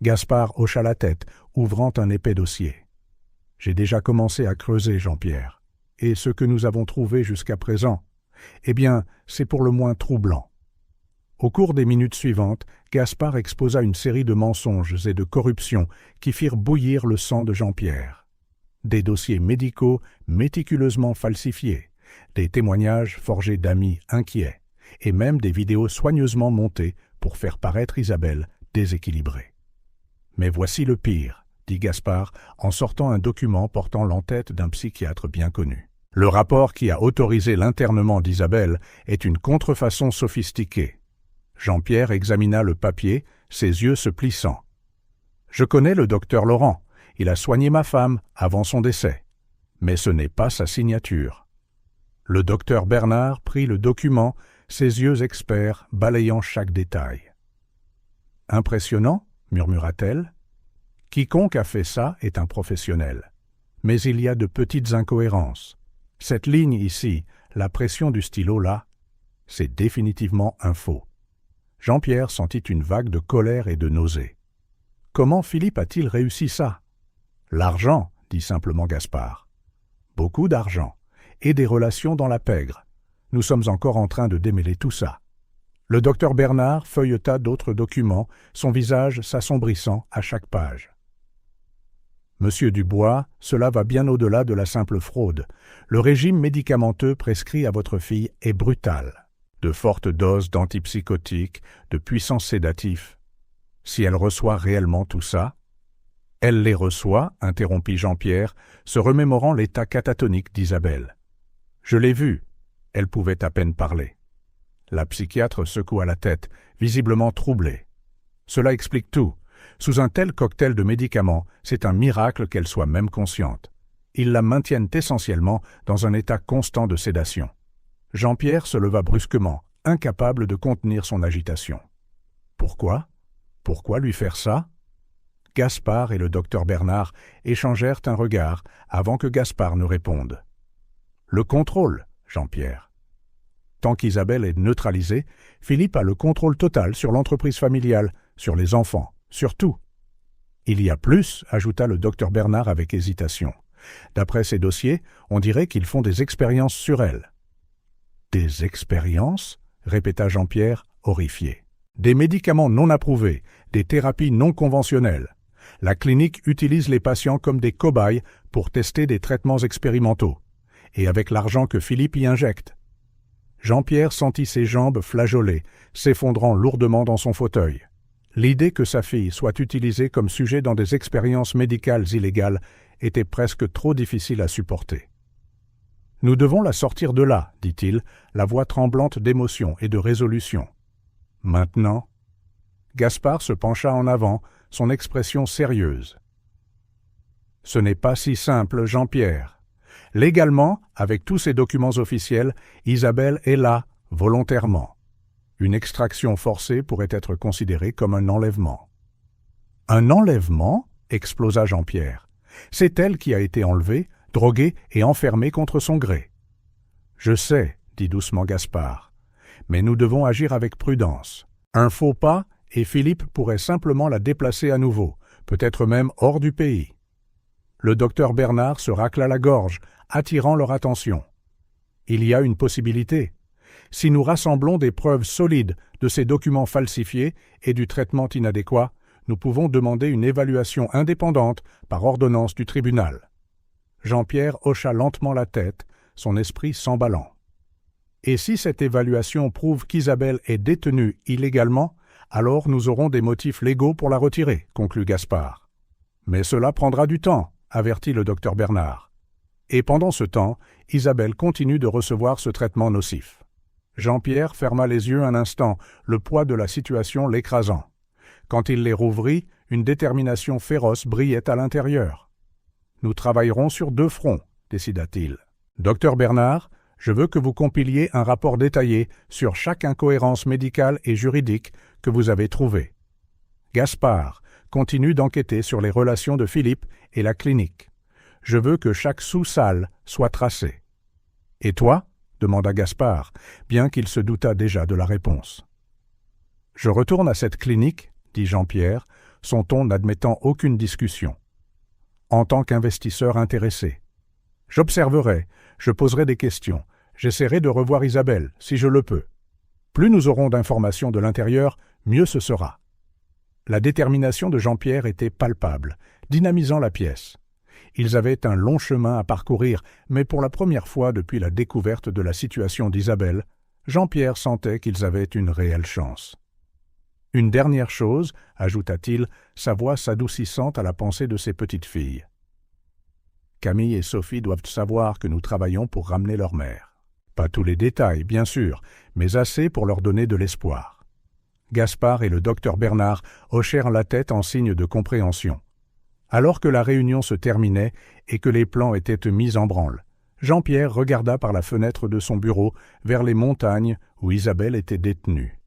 Gaspard hocha la tête, ouvrant un épais dossier. « J'ai déjà commencé à creuser, Jean-Pierre, et ce que nous avons trouvé jusqu'à présent, eh bien, c'est pour le moins troublant. » Au cours des minutes suivantes, Gaspard exposa une série de mensonges et de corruptions qui firent bouillir le sang de Jean-Pierre. Des dossiers médicaux méticuleusement falsifiés, des témoignages forgés d'amis inquiets, et même des vidéos soigneusement montées pour faire paraître Isabelle déséquilibrée. « Mais voici le pire, » dit Gaspard en sortant un document portant l'entête d'un psychiatre bien connu. « Le rapport qui a autorisé l'internement d'Isabelle est une contrefaçon sophistiquée. » Jean-Pierre examina le papier, ses yeux se plissant. « Je connais le docteur Laurent, il a soigné ma femme avant son décès. Mais ce n'est pas sa signature. » Le docteur Bernard prit le document, ses yeux experts balayant chaque détail. « Impressionnant, murmura-t-elle. « Quiconque a fait ça est un professionnel. Mais il y a de petites incohérences. Cette ligne ici, la pression du stylo là, c'est définitivement un faux. » Jean-Pierre sentit une vague de colère et de nausée. Comment Philippe a-t-il réussi ça? L'argent, dit simplement Gaspard. Beaucoup d'argent, et des relations dans la pègre. Nous sommes encore en train de démêler tout ça. Le docteur Bernard feuilleta d'autres documents, son visage s'assombrissant à chaque page. Monsieur Dubois, cela va bien au-delà de la simple fraude. Le régime médicamenteux prescrit à votre fille est brutal. De fortes doses d'antipsychotiques, de puissants sédatifs. Si elle reçoit réellement tout ça? Elle les reçoit, interrompit Jean-Pierre, se remémorant l'état catatonique d'Isabelle. Je l'ai vue. Elle pouvait à peine parler. La psychiatre secoua la tête, visiblement troublée. Cela explique tout. Sous un tel cocktail de médicaments, c'est un miracle qu'elle soit même consciente. Ils la maintiennent essentiellement dans un état constant de sédation. Jean-Pierre se leva brusquement, incapable de contenir son agitation. Pourquoi? Pourquoi lui faire ça? Gaspard et le docteur Bernard échangèrent un regard avant que Gaspard ne réponde. Le contrôle, Jean-Pierre. Tant qu'Isabelle est neutralisée, Philippe a le contrôle total sur l'entreprise familiale, sur les enfants, sur tout. Il y a plus, ajouta le docteur Bernard avec hésitation. D'après ces dossiers, on dirait qu'ils font des expériences sur elle. Des expériences? Répéta Jean-Pierre, horrifié. Des médicaments non approuvés, des thérapies non conventionnelles. La clinique utilise les patients comme des cobayes pour tester des traitements expérimentaux. Et avec l'argent que Philippe y injecte. Jean-Pierre sentit ses jambes flageoler, s'effondrant lourdement dans son fauteuil. L'idée que sa fille soit utilisée comme sujet dans des expériences médicales illégales était presque trop difficile à supporter. « Nous devons la sortir de là, dit-il, la voix tremblante d'émotion et de résolution. Maintenant ?» Gaspard se pencha en avant, son expression sérieuse. « Ce n'est pas si simple, Jean-Pierre. Légalement, avec tous ces documents officiels, Isabelle est là, volontairement. Une extraction forcée pourrait être considérée comme un enlèvement. »« Un enlèvement ?» explosa Jean-Pierre. « C'est elle qui a été enlevée, droguée et enfermée contre son gré. »« Je sais, » dit doucement Gaspard, « mais nous devons agir avec prudence. Un faux pas, et Philippe pourrait simplement la déplacer à nouveau, peut-être même hors du pays. » Le docteur Bernard se racla la gorge, attirant leur attention. « Il y a une possibilité. Si nous rassemblons des preuves solides de ces documents falsifiés et du traitement inadéquat, nous pouvons demander une évaluation indépendante par ordonnance du tribunal. » Jean-Pierre hocha lentement la tête, son esprit s'emballant. « Et si cette évaluation prouve qu'Isabelle est détenue illégalement, alors nous aurons des motifs légaux pour la retirer, conclut Gaspard. « Mais cela prendra du temps, » avertit le docteur Bernard. Et pendant ce temps, Isabelle continue de recevoir ce traitement nocif. Jean-Pierre ferma les yeux un instant, le poids de la situation l'écrasant. Quand il les rouvrit, une détermination féroce brillait à l'intérieur. « Nous travaillerons sur 2 fronts, » décida-t-il. « Docteur Bernard, je veux que vous compiliez un rapport détaillé sur chaque incohérence médicale et juridique que vous avez trouvée. Gaspard, continue d'enquêter sur les relations de Philippe et la clinique. Je veux que chaque sous-salle soit tracée. »« Et toi ?» demanda Gaspard, bien qu'il se doutât déjà de la réponse. « Je retourne à cette clinique, » dit Jean-Pierre, son ton n'admettant aucune discussion. « En tant qu'investisseur intéressé. J'observerai, je poserai des questions, j'essaierai de revoir Isabelle, si je le peux. Plus nous aurons d'informations de l'intérieur, mieux ce sera. » La détermination de Jean-Pierre était palpable, dynamisant la pièce. Ils avaient un long chemin à parcourir, mais pour la première fois depuis la découverte de la situation d'Isabelle, Jean-Pierre sentait qu'ils avaient une réelle chance. « Une dernière chose, » ajouta-t-il, sa voix s'adoucissant à la pensée de ses petites filles. « Camille et Sophie doivent savoir que nous travaillons pour ramener leur mère. Pas tous les détails, bien sûr, mais assez pour leur donner de l'espoir. » Gaspard et le docteur Bernard hochèrent la tête en signe de compréhension. Alors que la réunion se terminait et que les plans étaient mis en branle, Jean-Pierre regarda par la fenêtre de son bureau vers les montagnes où Isabelle était détenue.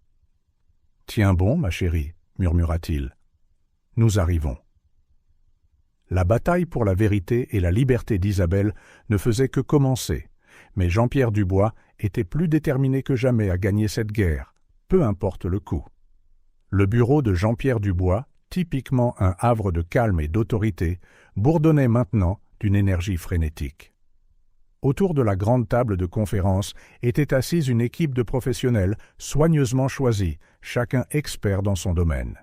« Tiens bon, ma chérie, » murmura-t-il. « Nous arrivons. » La bataille pour la vérité et la liberté d'Isabelle ne faisait que commencer, mais Jean-Pierre Dubois était plus déterminé que jamais à gagner cette guerre, peu importe le coût. Le bureau de Jean-Pierre Dubois, typiquement un havre de calme et d'autorité, bourdonnait maintenant d'une énergie frénétique. Autour de la grande table de conférence était assise une équipe de professionnels soigneusement choisis, chacun expert dans son domaine.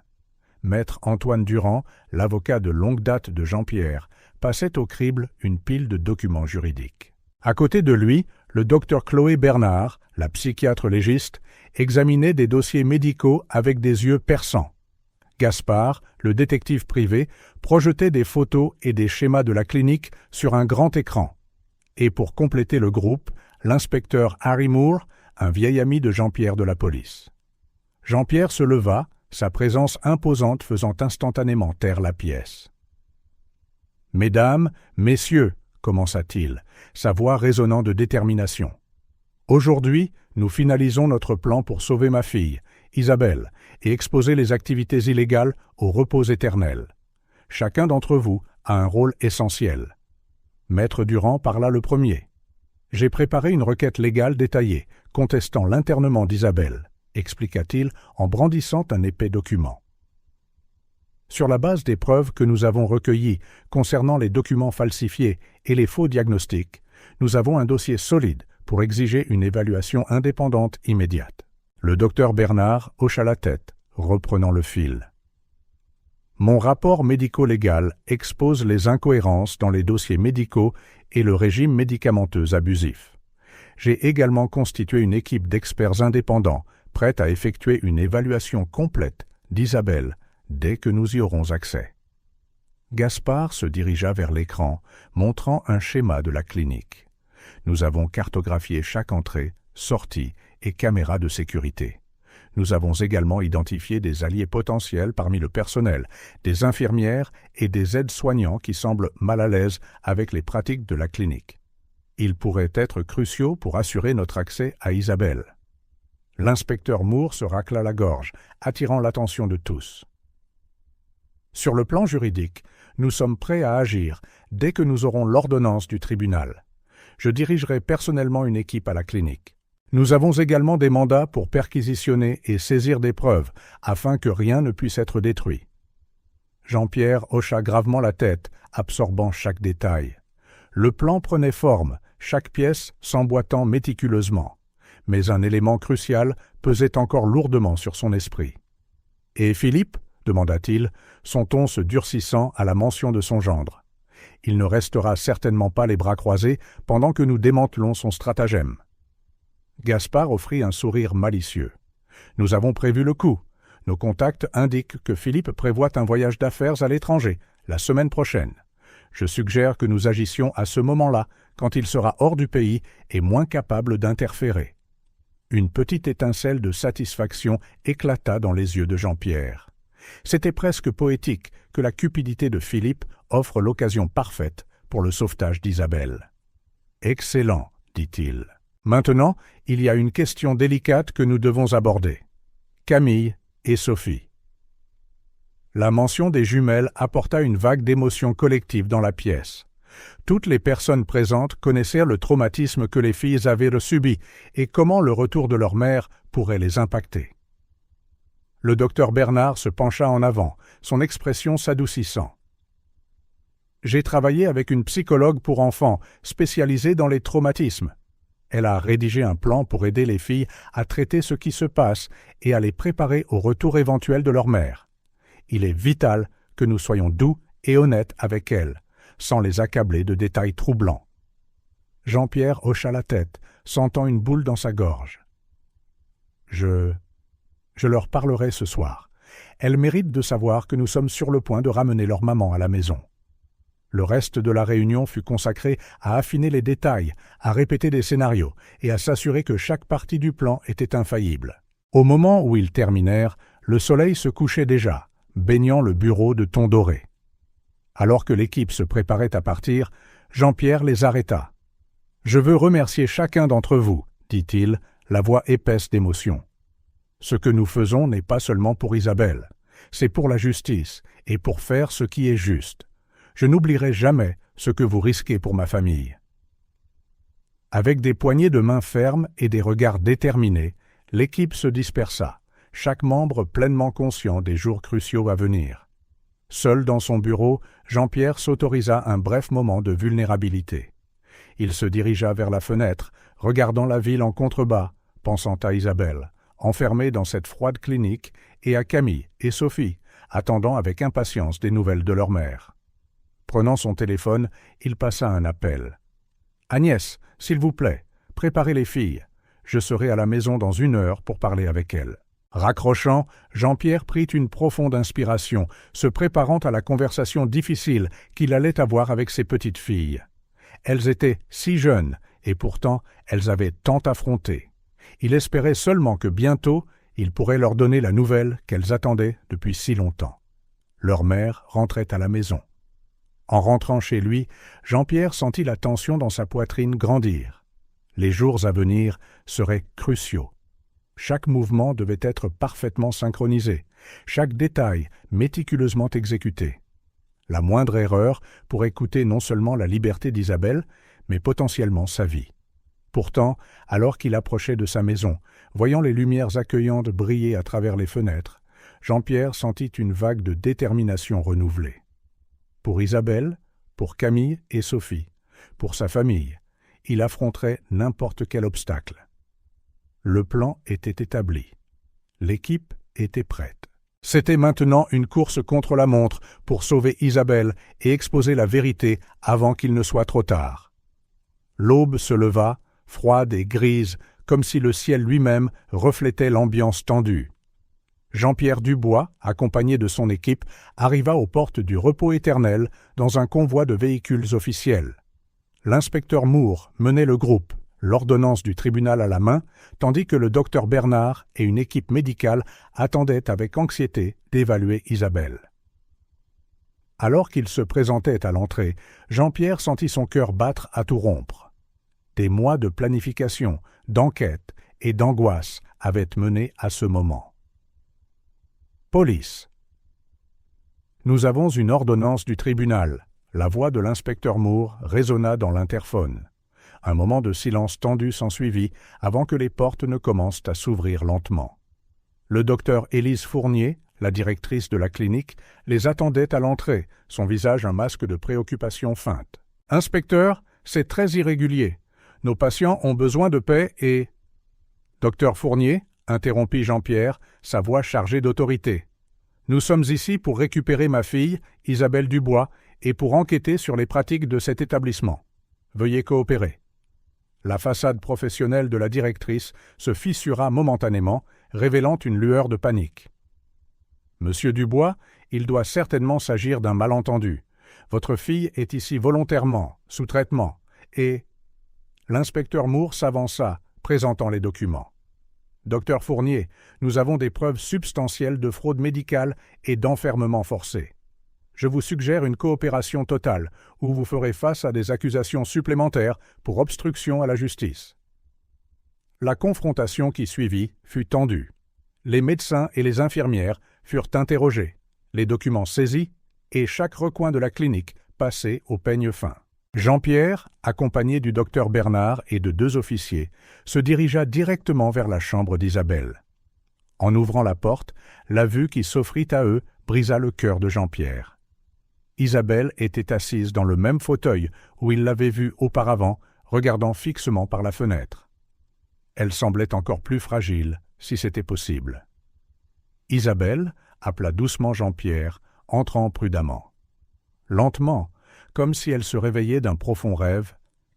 Maître Antoine Durand, l'avocat de longue date de Jean-Pierre, passait au crible une pile de documents juridiques. À côté de lui, le docteur Chloé Bernard, la psychiatre légiste, examinait des dossiers médicaux avec des yeux perçants. Gaspard, le détective privé, projetait des photos et des schémas de la clinique sur un grand écran. Et pour compléter le groupe, l'inspecteur Harry Moore, un vieil ami de Jean-Pierre de la police. Jean-Pierre se leva, sa présence imposante faisant instantanément taire la pièce. « Mesdames, messieurs, » commença-t-il, sa voix résonnant de détermination. « Aujourd'hui, nous finalisons notre plan pour sauver ma fille, Isabelle, et exposer les activités illégales au repos éternel. Chacun d'entre vous a un rôle essentiel. Maître Durand parla le premier. J'ai préparé une requête légale détaillée, contestant l'internement d'Isabelle, expliqua-t-il en brandissant un épais document. Sur la base des preuves que nous avons recueillies concernant les documents falsifiés et les faux diagnostics, nous avons un dossier solide pour exiger une évaluation indépendante immédiate. Le docteur Bernard hocha la tête, reprenant le fil. Mon rapport médico-légal expose les incohérences dans les dossiers médicaux et le régime médicamenteux abusif. J'ai également constitué une équipe d'experts indépendants, prête à effectuer une évaluation complète d'Isabelle dès que nous y aurons accès. Gaspard se dirigea vers l'écran, montrant un schéma de la clinique. Nous avons cartographié chaque entrée, sortie et caméra de sécurité. Nous avons également identifié des alliés potentiels parmi le personnel, des infirmières et des aides-soignants qui semblent mal à l'aise avec les pratiques de la clinique. Ils pourraient être cruciaux pour assurer notre accès à Isabelle. L'inspecteur Moore se racla la gorge, attirant l'attention de tous. Sur le plan juridique, nous sommes prêts à agir dès que nous aurons l'ordonnance du tribunal. Je dirigerai personnellement une équipe à la clinique. Nous avons également des mandats pour perquisitionner et saisir des preuves, afin que rien ne puisse être détruit. Jean-Pierre hocha gravement la tête, absorbant chaque détail. Le plan prenait forme, chaque pièce s'emboîtant méticuleusement. Mais un élément crucial pesait encore lourdement sur son esprit. « Et Philippe » demanda-t-il, son ton se durcissant à la mention de son gendre. « Il ne restera certainement pas les bras croisés pendant que nous démantelons son stratagème. » Gaspard offrit un sourire malicieux. « Nous avons prévu le coup. Nos contacts indiquent que Philippe prévoit un voyage d'affaires à l'étranger, la semaine prochaine. Je suggère que nous agissions à ce moment-là, quand il sera hors du pays et moins capable d'interférer. » Une petite étincelle de satisfaction éclata dans les yeux de Jean-Pierre. C'était presque poétique que la cupidité de Philippe offre l'occasion parfaite pour le sauvetage d'Isabelle. « Excellent, dit-il. Maintenant, il y a une question délicate que nous devons aborder. Camille et Sophie. » La mention des jumelles apporta une vague d'émotion collective dans la pièce. Toutes les personnes présentes connaissaient le traumatisme que les filles avaient subi et comment le retour de leur mère pourrait les impacter. Le docteur Bernard se pencha en avant, son expression s'adoucissant. « J'ai travaillé avec une psychologue pour enfants spécialisée dans les traumatismes. Elle a rédigé un plan pour aider les filles à traiter ce qui se passe et à les préparer au retour éventuel de leur mère. Il est vital que nous soyons doux et honnêtes avec elles, sans les accabler de détails troublants. » Jean-Pierre hocha la tête, sentant une boule dans sa gorge. Je leur parlerai ce soir. Elles méritent de savoir que nous sommes sur le point de ramener leur maman à la maison. Le reste de la réunion fut consacré à affiner les détails, à répéter des scénarios et à s'assurer que chaque partie du plan était infaillible. Au moment où ils terminèrent, le soleil se couchait déjà, baignant le bureau de tons dorés. Alors que l'équipe se préparait à partir, Jean-Pierre les arrêta. « Je veux remercier chacun d'entre vous, » dit-il, la voix épaisse d'émotion. « Ce que nous faisons n'est pas seulement pour Isabelle, c'est pour la justice et pour faire ce qui est juste. Je n'oublierai jamais ce que vous risquez pour ma famille. » Avec des poignées de main fermes et des regards déterminés, l'équipe se dispersa, chaque membre pleinement conscient des jours cruciaux à venir. Seul dans son bureau, Jean-Pierre s'autorisa un bref moment de vulnérabilité. Il se dirigea vers la fenêtre, regardant la ville en contrebas, pensant à Isabelle, enfermée dans cette froide clinique, et à Camille et Sophie, attendant avec impatience des nouvelles de leur mère. Prenant son téléphone, il passa un appel. « Agnès, s'il vous plaît, préparez les filles. Je serai à la maison dans 1 heure pour parler avec elles. » Raccrochant, Jean-Pierre prit une profonde inspiration, se préparant à la conversation difficile qu'il allait avoir avec ses petites filles. Elles étaient si jeunes, et pourtant elles avaient tant affronté. Il espérait seulement que bientôt, il pourrait leur donner la nouvelle qu'elles attendaient depuis si longtemps. Leur mère rentrait à la maison. En rentrant chez lui, Jean-Pierre sentit la tension dans sa poitrine grandir. Les jours à venir seraient cruciaux. Chaque mouvement devait être parfaitement synchronisé, chaque détail méticuleusement exécuté. La moindre erreur pourrait coûter non seulement la liberté d'Isabelle, mais potentiellement sa vie. Pourtant, alors qu'il approchait de sa maison, voyant les lumières accueillantes briller à travers les fenêtres, Jean-Pierre sentit une vague de détermination renouvelée. Pour Isabelle, pour Camille et Sophie, pour sa famille, il affronterait n'importe quel obstacle. Le plan était établi. L'équipe était prête. C'était maintenant une course contre la montre pour sauver Isabelle et exposer la vérité avant qu'il ne soit trop tard. L'aube se leva, froide et grise, comme si le ciel lui-même reflétait l'ambiance tendue. Jean-Pierre Dubois, accompagné de son équipe, arriva aux portes du Repos éternel dans un convoi de véhicules officiels. L'inspecteur Moore menait le groupe, l'ordonnance du tribunal à la main, tandis que le docteur Bernard et une équipe médicale attendaient avec anxiété d'évaluer Isabelle. Alors qu'il se présentait à l'entrée, Jean-Pierre sentit son cœur battre à tout rompre. Des mois de planification, d'enquête et d'angoisse avaient mené à ce moment. Police. Nous avons une ordonnance du tribunal. La voix de l'inspecteur Moore résonna dans l'interphone. Un moment de silence tendu s'ensuivit avant que les portes ne commencent à s'ouvrir lentement. Le docteur Élise Fournier, la directrice de la clinique, les attendait à l'entrée, son visage un masque de préoccupation feinte. « Inspecteur, c'est très irrégulier. Nos patients ont besoin de paix et… » « Docteur Fournier, interrompit Jean-Pierre, sa voix chargée d'autorité. « Nous sommes ici pour récupérer ma fille, Isabelle Dubois, et pour enquêter sur les pratiques de cet établissement. Veuillez coopérer. » La façade professionnelle de la directrice se fissura momentanément, révélant une lueur de panique. « Monsieur Dubois, il doit certainement s'agir d'un malentendu. Votre fille est ici volontairement, sous traitement, et… » L'inspecteur Moore s'avança, présentant les documents. « Docteur Fournier, nous avons des preuves substantielles de fraude médicale et d'enfermement forcé. Je vous suggère une coopération totale, où vous ferez face à des accusations supplémentaires pour obstruction à la justice. » La confrontation qui suivit fut tendue. Les médecins et les infirmières furent interrogés, les documents saisis et chaque recoin de la clinique passé au peigne fin. Jean-Pierre, accompagné du docteur Bernard et de 2 officiers, se dirigea directement vers la chambre d'Isabelle. En ouvrant la porte, la vue qui s'offrit à eux brisa le cœur de Jean-Pierre. Isabelle était assise dans le même fauteuil où il l'avait vue auparavant, regardant fixement par la fenêtre. Elle semblait encore plus fragile, si c'était possible. Isabelle appela doucement Jean-Pierre, entrant prudemment. Lentement, comme si elle se réveillait d'un profond rêve,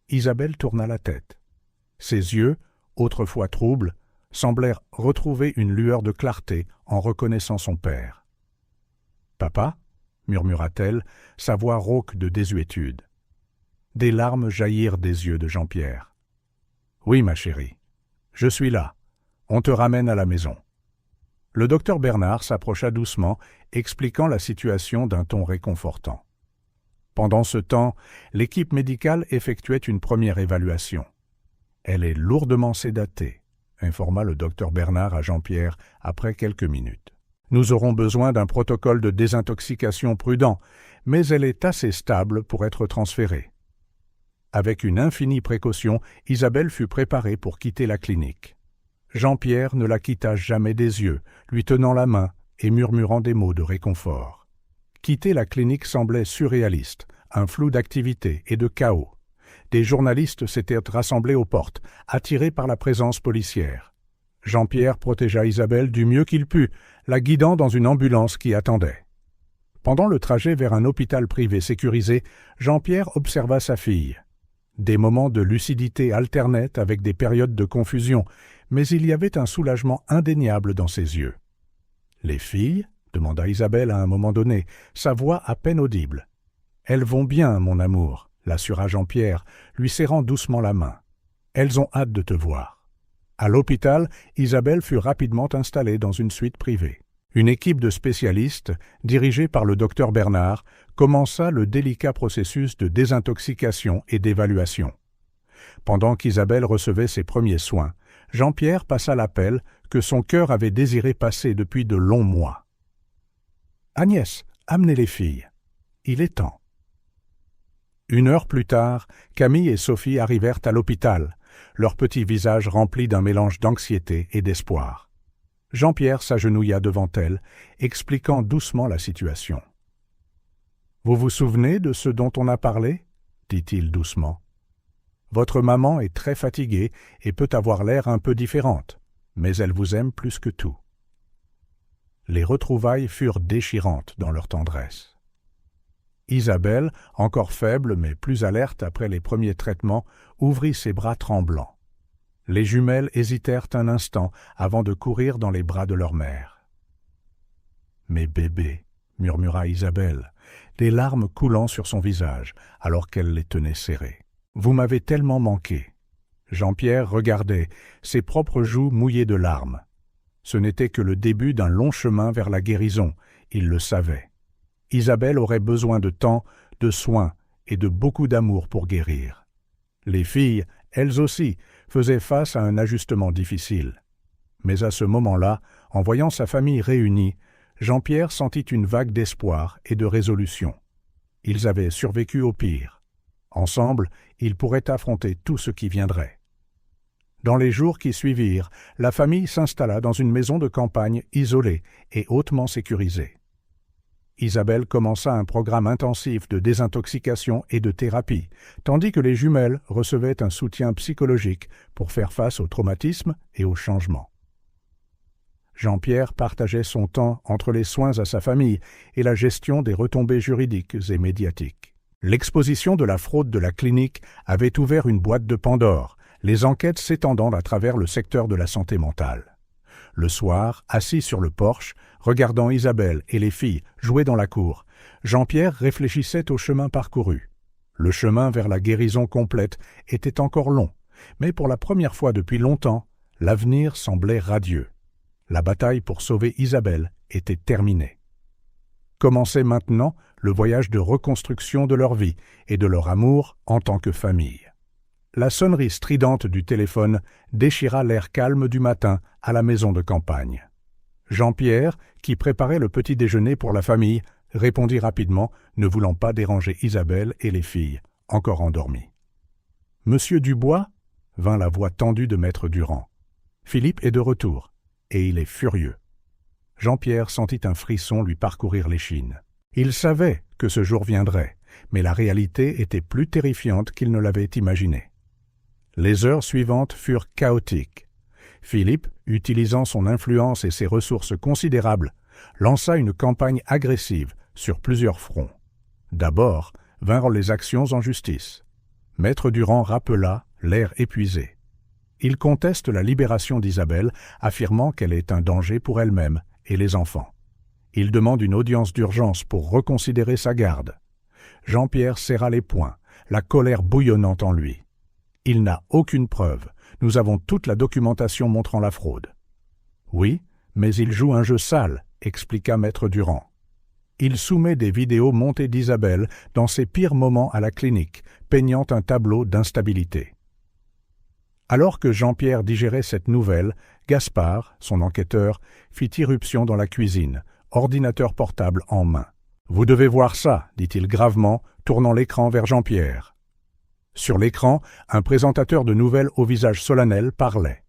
Isabelle tourna la tête. Ses yeux, autrefois troubles, semblèrent retrouver une lueur de clarté en reconnaissant son père. « Papa ?» murmura-t-elle, sa voix rauque de désuétude. Des larmes jaillirent des yeux de Jean-Pierre. « Oui, ma chérie, je suis là. On te ramène à la maison. » Le docteur Bernard s'approcha doucement, expliquant la situation d'un ton réconfortant. Pendant ce temps, l'équipe médicale effectuait une première évaluation. « Elle est lourdement sédatée », informa le docteur Bernard à Jean-Pierre après quelques minutes. « Nous aurons besoin d'un protocole de désintoxication prudent, mais elle est assez stable pour être transférée. » Avec une infinie précaution, Isabelle fut préparée pour quitter la clinique. Jean-Pierre ne la quitta jamais des yeux, lui tenant la main et murmurant des mots de réconfort. Quitter la clinique semblait surréaliste, un flou d'activité et de chaos. Des journalistes s'étaient rassemblés aux portes, attirés par la présence policière. Jean-Pierre protégea Isabelle du mieux qu'il put, la guidant dans une ambulance qui attendait. Pendant le trajet vers un hôpital privé sécurisé, Jean-Pierre observa sa fille. Des moments de lucidité alternaient avec des périodes de confusion, mais il y avait un soulagement indéniable dans ses yeux. « Les filles ?» demanda Isabelle à un moment donné, sa voix à peine audible. « Elles vont bien, mon amour », l'assura Jean-Pierre, lui serrant doucement la main. « Elles ont hâte de te voir. » À l'hôpital, Isabelle fut rapidement installée dans une suite privée. Une équipe de spécialistes, dirigée par le docteur Bernard, commença le délicat processus de désintoxication et d'évaluation. Pendant qu'Isabelle recevait ses premiers soins, Jean-Pierre passa l'appel que son cœur avait désiré passer depuis de longs mois. « Agnès, amenez les filles. Il est temps. » 1 heure plus tard, Camille et Sophie arrivèrent à l'hôpital, leurs petits visages remplis d'un mélange d'anxiété et d'espoir. Jean-Pierre s'agenouilla devant elles, expliquant doucement la situation. « Vous vous souvenez de ce dont on a parlé ?» dit-il doucement. « Votre maman est très fatiguée et peut avoir l'air un peu différente, mais elle vous aime plus que tout. » Les retrouvailles furent déchirantes dans leur tendresse. Isabelle, encore faible mais plus alerte après les premiers traitements, ouvrit ses bras tremblants. Les jumelles hésitèrent un instant avant de courir dans les bras de leur mère. « Mes bébés » murmura Isabelle, des larmes coulant sur son visage alors qu'elle les tenait serrés. « Vous m'avez tellement manqué. » Jean-Pierre regardait, ses propres joues mouillées de larmes. Ce n'était que le début d'un long chemin vers la guérison, il le savait. Isabelle aurait besoin de temps, de soins et de beaucoup d'amour pour guérir. Les filles, elles aussi, faisaient face à un ajustement difficile. Mais à ce moment-là, en voyant sa famille réunie, Jean-Pierre sentit une vague d'espoir et de résolution. Ils avaient survécu au pire. Ensemble, ils pourraient affronter tout ce qui viendrait. Dans les jours qui suivirent, la famille s'installa dans une maison de campagne isolée et hautement sécurisée. Isabelle commença un programme intensif de désintoxication et de thérapie, tandis que les jumelles recevaient un soutien psychologique pour faire face au traumatisme et au changement. Jean-Pierre partageait son temps entre les soins à sa famille et la gestion des retombées juridiques et médiatiques. L'exposition de la fraude de la clinique avait ouvert une boîte de Pandore, les enquêtes s'étendant à travers le secteur de la santé mentale. Le soir, assis sur le porche, regardant Isabelle et les filles jouer dans la cour, Jean-Pierre réfléchissait au chemin parcouru. Le chemin vers la guérison complète était encore long, mais pour la première fois depuis longtemps, l'avenir semblait radieux. La bataille pour sauver Isabelle était terminée. Commençait maintenant le voyage de reconstruction de leur vie et de leur amour en tant que famille. La sonnerie stridente du téléphone déchira l'air calme du matin à la maison de campagne. Jean-Pierre, qui préparait le petit déjeuner pour la famille, répondit rapidement, ne voulant pas déranger Isabelle et les filles, encore endormies. « Monsieur Dubois » vint la voix tendue de maître Durand. « Philippe est de retour, et il est furieux. » Jean-Pierre sentit un frisson lui parcourir l'échine. Il savait que ce jour viendrait, mais la réalité était plus terrifiante qu'il ne l'avait imaginé. Les heures suivantes furent chaotiques. Philippe, utilisant son influence et ses ressources considérables, lança une campagne agressive sur plusieurs fronts. D'abord vinrent les actions en justice. Maître Durand rappela, l'air épuisé. Il conteste la libération d'Isabelle, affirmant qu'elle est un danger pour elle-même et les enfants. Il demande une audience d'urgence pour reconsidérer sa garde. Jean-Pierre serra les poings, la colère bouillonnant en lui. Il n'a aucune preuve. Nous avons toute la documentation montrant la fraude. Oui, mais il joue un jeu sale, expliqua maître Durand. Il soumet des vidéos montées d'Isabelle dans ses pires moments à la clinique, peignant un tableau d'instabilité. Alors que Jean-Pierre digérait cette nouvelle, Gaspard, son enquêteur, fit irruption dans la cuisine, ordinateur portable en main. « Vous devez voir ça », dit-il gravement, tournant l'écran vers Jean-Pierre. Sur l'écran, un présentateur de nouvelles au visage solennel parlait.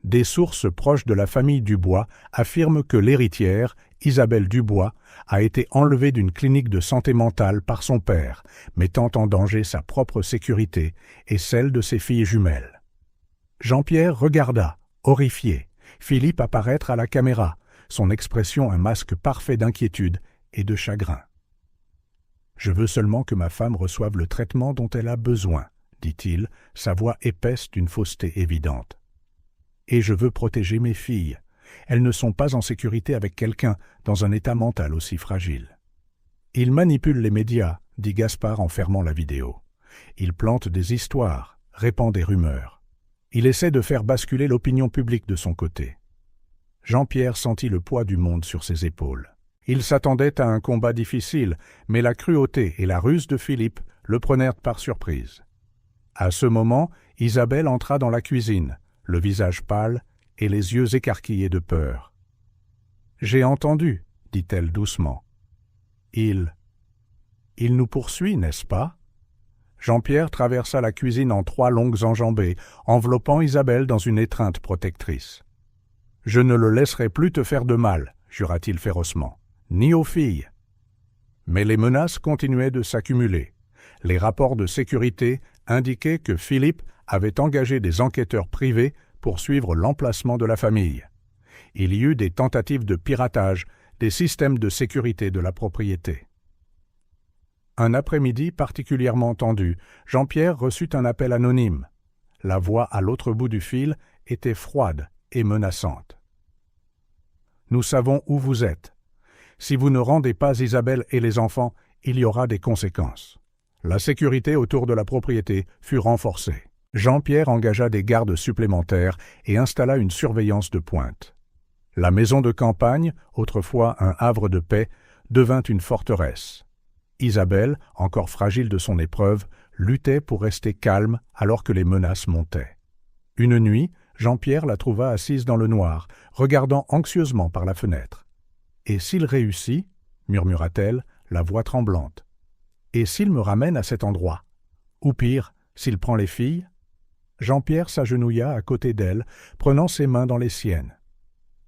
Des sources proches de la famille Dubois affirment que l'héritière, Isabelle Dubois, a été enlevée d'une clinique de santé mentale par son père, mettant en danger sa propre sécurité et celle de ses filles jumelles. Jean-Pierre regarda, horrifié, Philippe apparaître à la caméra, son expression un masque parfait d'inquiétude et de chagrin. « Je veux seulement que ma femme reçoive le traitement dont elle a besoin, » dit-il, sa voix épaisse d'une fausseté évidente. « Et je veux protéger mes filles. Elles ne sont pas en sécurité avec quelqu'un dans un état mental aussi fragile. » Il manipule les médias, dit Gaspard en fermant la vidéo. Il plante des histoires, répand des rumeurs. Il essaie de faire basculer l'opinion publique de son côté. Jean-Pierre sentit le poids du monde sur ses épaules. Il s'attendait à un combat difficile, mais la cruauté et la ruse de Philippe le prenèrent par surprise. À ce moment, Isabelle entra dans la cuisine, le visage pâle et les yeux écarquillés de peur. « J'ai entendu, » dit-elle doucement. « Il nous poursuit, n'est-ce pas ?» Jean-Pierre traversa la cuisine en 3 longues enjambées, enveloppant Isabelle dans une étreinte protectrice. « Je ne le laisserai plus te faire de mal, » jura-t-il férocement. « Ni aux filles. » Mais les menaces continuaient de s'accumuler. Les rapports de sécurité indiquaient que Philippe avait engagé des enquêteurs privés pour suivre l'emplacement de la famille. Il y eut des tentatives de piratage des systèmes de sécurité de la propriété. Un après-midi particulièrement tendu, Jean-Pierre reçut un appel anonyme. La voix à l'autre bout du fil était froide et menaçante. « Nous savons où vous êtes. Si vous ne rendez pas Isabelle et les enfants, il y aura des conséquences. » La sécurité autour de la propriété fut renforcée. Jean-Pierre engagea des gardes supplémentaires et installa une surveillance de pointe. La maison de campagne, autrefois un havre de paix, devint une forteresse. Isabelle, encore fragile de son épreuve, luttait pour rester calme alors que les menaces montaient. Une nuit, Jean-Pierre la trouva assise dans le noir, regardant anxieusement par la fenêtre. « Et s'il réussit ?» murmura-t-elle, la voix tremblante. « Et s'il me ramène à cet endroit? Ou pire, s'il prend les filles ?» Jean-Pierre s'agenouilla à côté d'elle, prenant ses mains dans les siennes.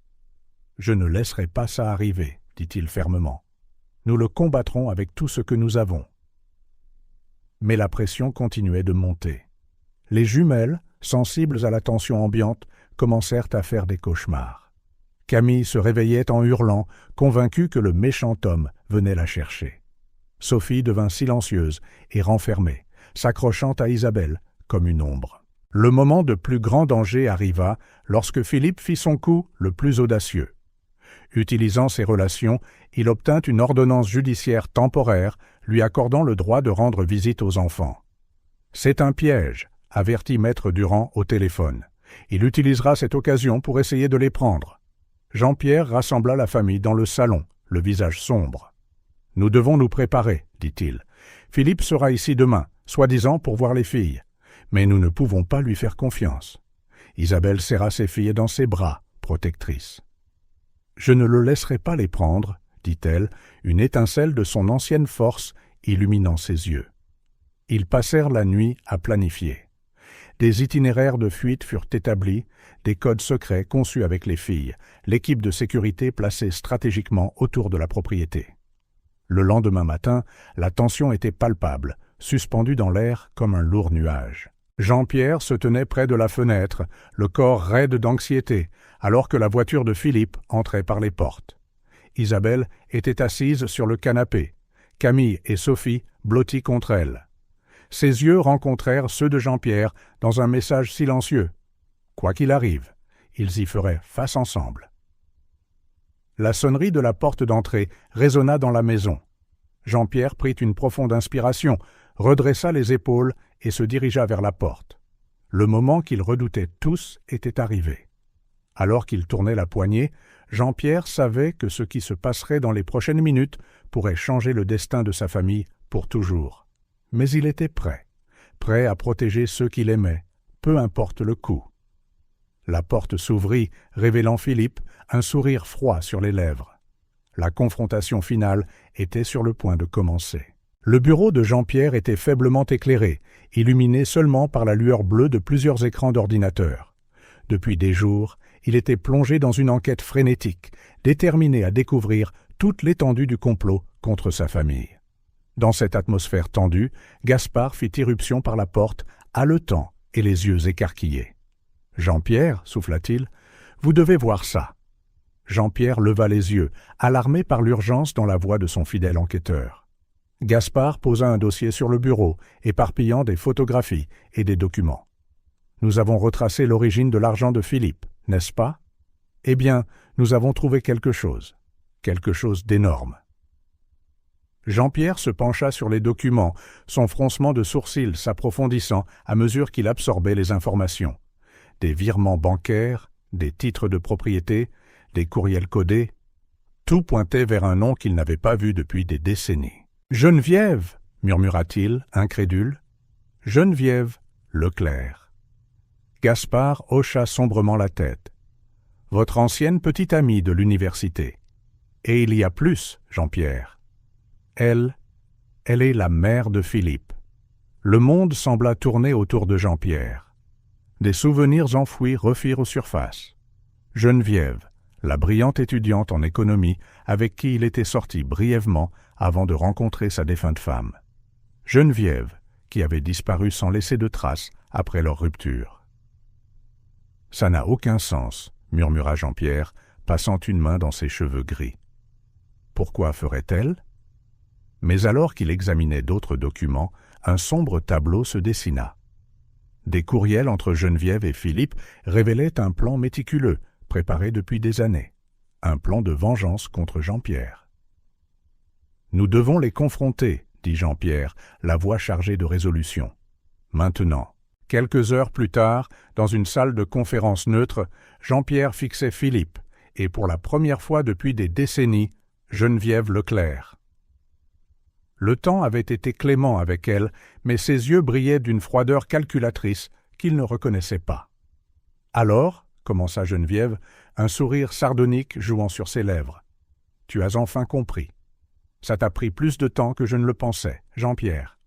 « Je ne laisserai pas ça arriver, » dit-il fermement. « Nous le combattrons avec tout ce que nous avons. » Mais la pression continuait de monter. Les jumelles, sensibles à la tension ambiante, commencèrent à faire des cauchemars. Camille se réveillait en hurlant, convaincue que le méchant homme venait la chercher. Sophie devint silencieuse et renfermée, s'accrochant à Isabelle comme une ombre. Le moment de plus grand danger arriva lorsque Philippe fit son coup le plus audacieux. Utilisant ses relations, il obtint une ordonnance judiciaire temporaire lui accordant le droit de rendre visite aux enfants. « C'est un piège », avertit maître Durand au téléphone. « Il utilisera cette occasion pour essayer de les prendre. » Jean-Pierre rassembla la famille dans le salon, le visage sombre. « Nous devons nous préparer, dit-il. Philippe sera ici demain, soi-disant pour voir les filles. Mais nous ne pouvons pas lui faire confiance. » Isabelle serra ses filles dans ses bras, protectrice. « Je ne le laisserai pas les prendre, » dit-elle, une étincelle de son ancienne force illuminant ses yeux. Ils passèrent la nuit à planifier. Des itinéraires de fuite furent établis, des codes secrets conçus avec les filles, l'équipe de sécurité placée stratégiquement autour de la propriété. Le lendemain matin, la tension était palpable, suspendue dans l'air comme un lourd nuage. Jean-Pierre se tenait près de la fenêtre, le corps raide d'anxiété, alors que la voiture de Philippe entrait par les portes. Isabelle était assise sur le canapé, Camille et Sophie blotties contre elle. Ses yeux rencontrèrent ceux de Jean-Pierre dans un message silencieux. Quoi qu'il arrive, ils y feraient face ensemble. La sonnerie de la porte d'entrée résonna dans la maison. Jean-Pierre prit une profonde inspiration, redressa les épaules et se dirigea vers la porte. Le moment qu'ils redoutaient tous était arrivé. Alors qu'il tournait la poignée, Jean-Pierre savait que ce qui se passerait dans les prochaines minutes pourrait changer le destin de sa famille pour toujours. Mais il était prêt à protéger ceux qu'il aimait, peu importe le coût. La porte s'ouvrit, révélant Philippe, un sourire froid sur les lèvres. La confrontation finale était sur le point de commencer. Le bureau de Jean-Pierre était faiblement éclairé, illuminé seulement par la lueur bleue de plusieurs écrans d'ordinateur. Depuis des jours, il était plongé dans une enquête frénétique, déterminé à découvrir toute l'étendue du complot contre sa famille. Dans cette atmosphère tendue, Gaspard fit irruption par la porte, haletant et les yeux écarquillés. « Jean-Pierre, souffla-t-il, vous devez voir ça. » Jean-Pierre leva les yeux, alarmé par l'urgence dans la voix de son fidèle enquêteur. Gaspard posa un dossier sur le bureau, éparpillant des photographies et des documents. « Nous avons retracé l'origine de l'argent de Philippe, n'est-ce pas? Eh bien, nous avons trouvé quelque chose d'énorme. » Jean-Pierre se pencha sur les documents, son froncement de sourcils s'approfondissant à mesure qu'il absorbait les informations. Des virements bancaires, des titres de propriété, des courriels codés. Tout pointait vers un nom qu'il n'avait pas vu depuis des décennies. « Geneviève !» murmura-t-il, incrédule. « Geneviève Leclerc. » Gaspard hocha sombrement la tête. « Votre ancienne petite amie de l'université. Et il y a plus, Jean-Pierre. Elle est la mère de Philippe. » Le monde sembla tourner autour de Jean-Pierre. Des souvenirs enfouis refirent surface. Geneviève, la brillante étudiante en économie avec qui il était sorti brièvement avant de rencontrer sa défunte femme. Geneviève, qui avait disparu sans laisser de traces après leur rupture. « Ça n'a aucun sens, » murmura Jean-Pierre, passant une main dans ses cheveux gris. Pourquoi ferait-elle? Mais alors qu'il examinait d'autres documents, un sombre tableau se dessina. Des courriels entre Geneviève et Philippe révélaient un plan méticuleux, préparé depuis des années. Un plan de vengeance contre Jean-Pierre. « Nous devons les confronter, » dit Jean-Pierre, la voix chargée de résolution. Maintenant, quelques heures plus tard, dans une salle de conférence neutre, Jean-Pierre fixait Philippe, et pour la première fois depuis des décennies, Geneviève Leclerc. Le temps avait été clément avec elle, mais ses yeux brillaient d'une froideur calculatrice qu'il ne reconnaissait pas. « Alors, » commença Geneviève, un sourire sardonique jouant sur ses lèvres, « tu as enfin compris. Ça t'a pris plus de temps que je ne le pensais, Jean-Pierre. »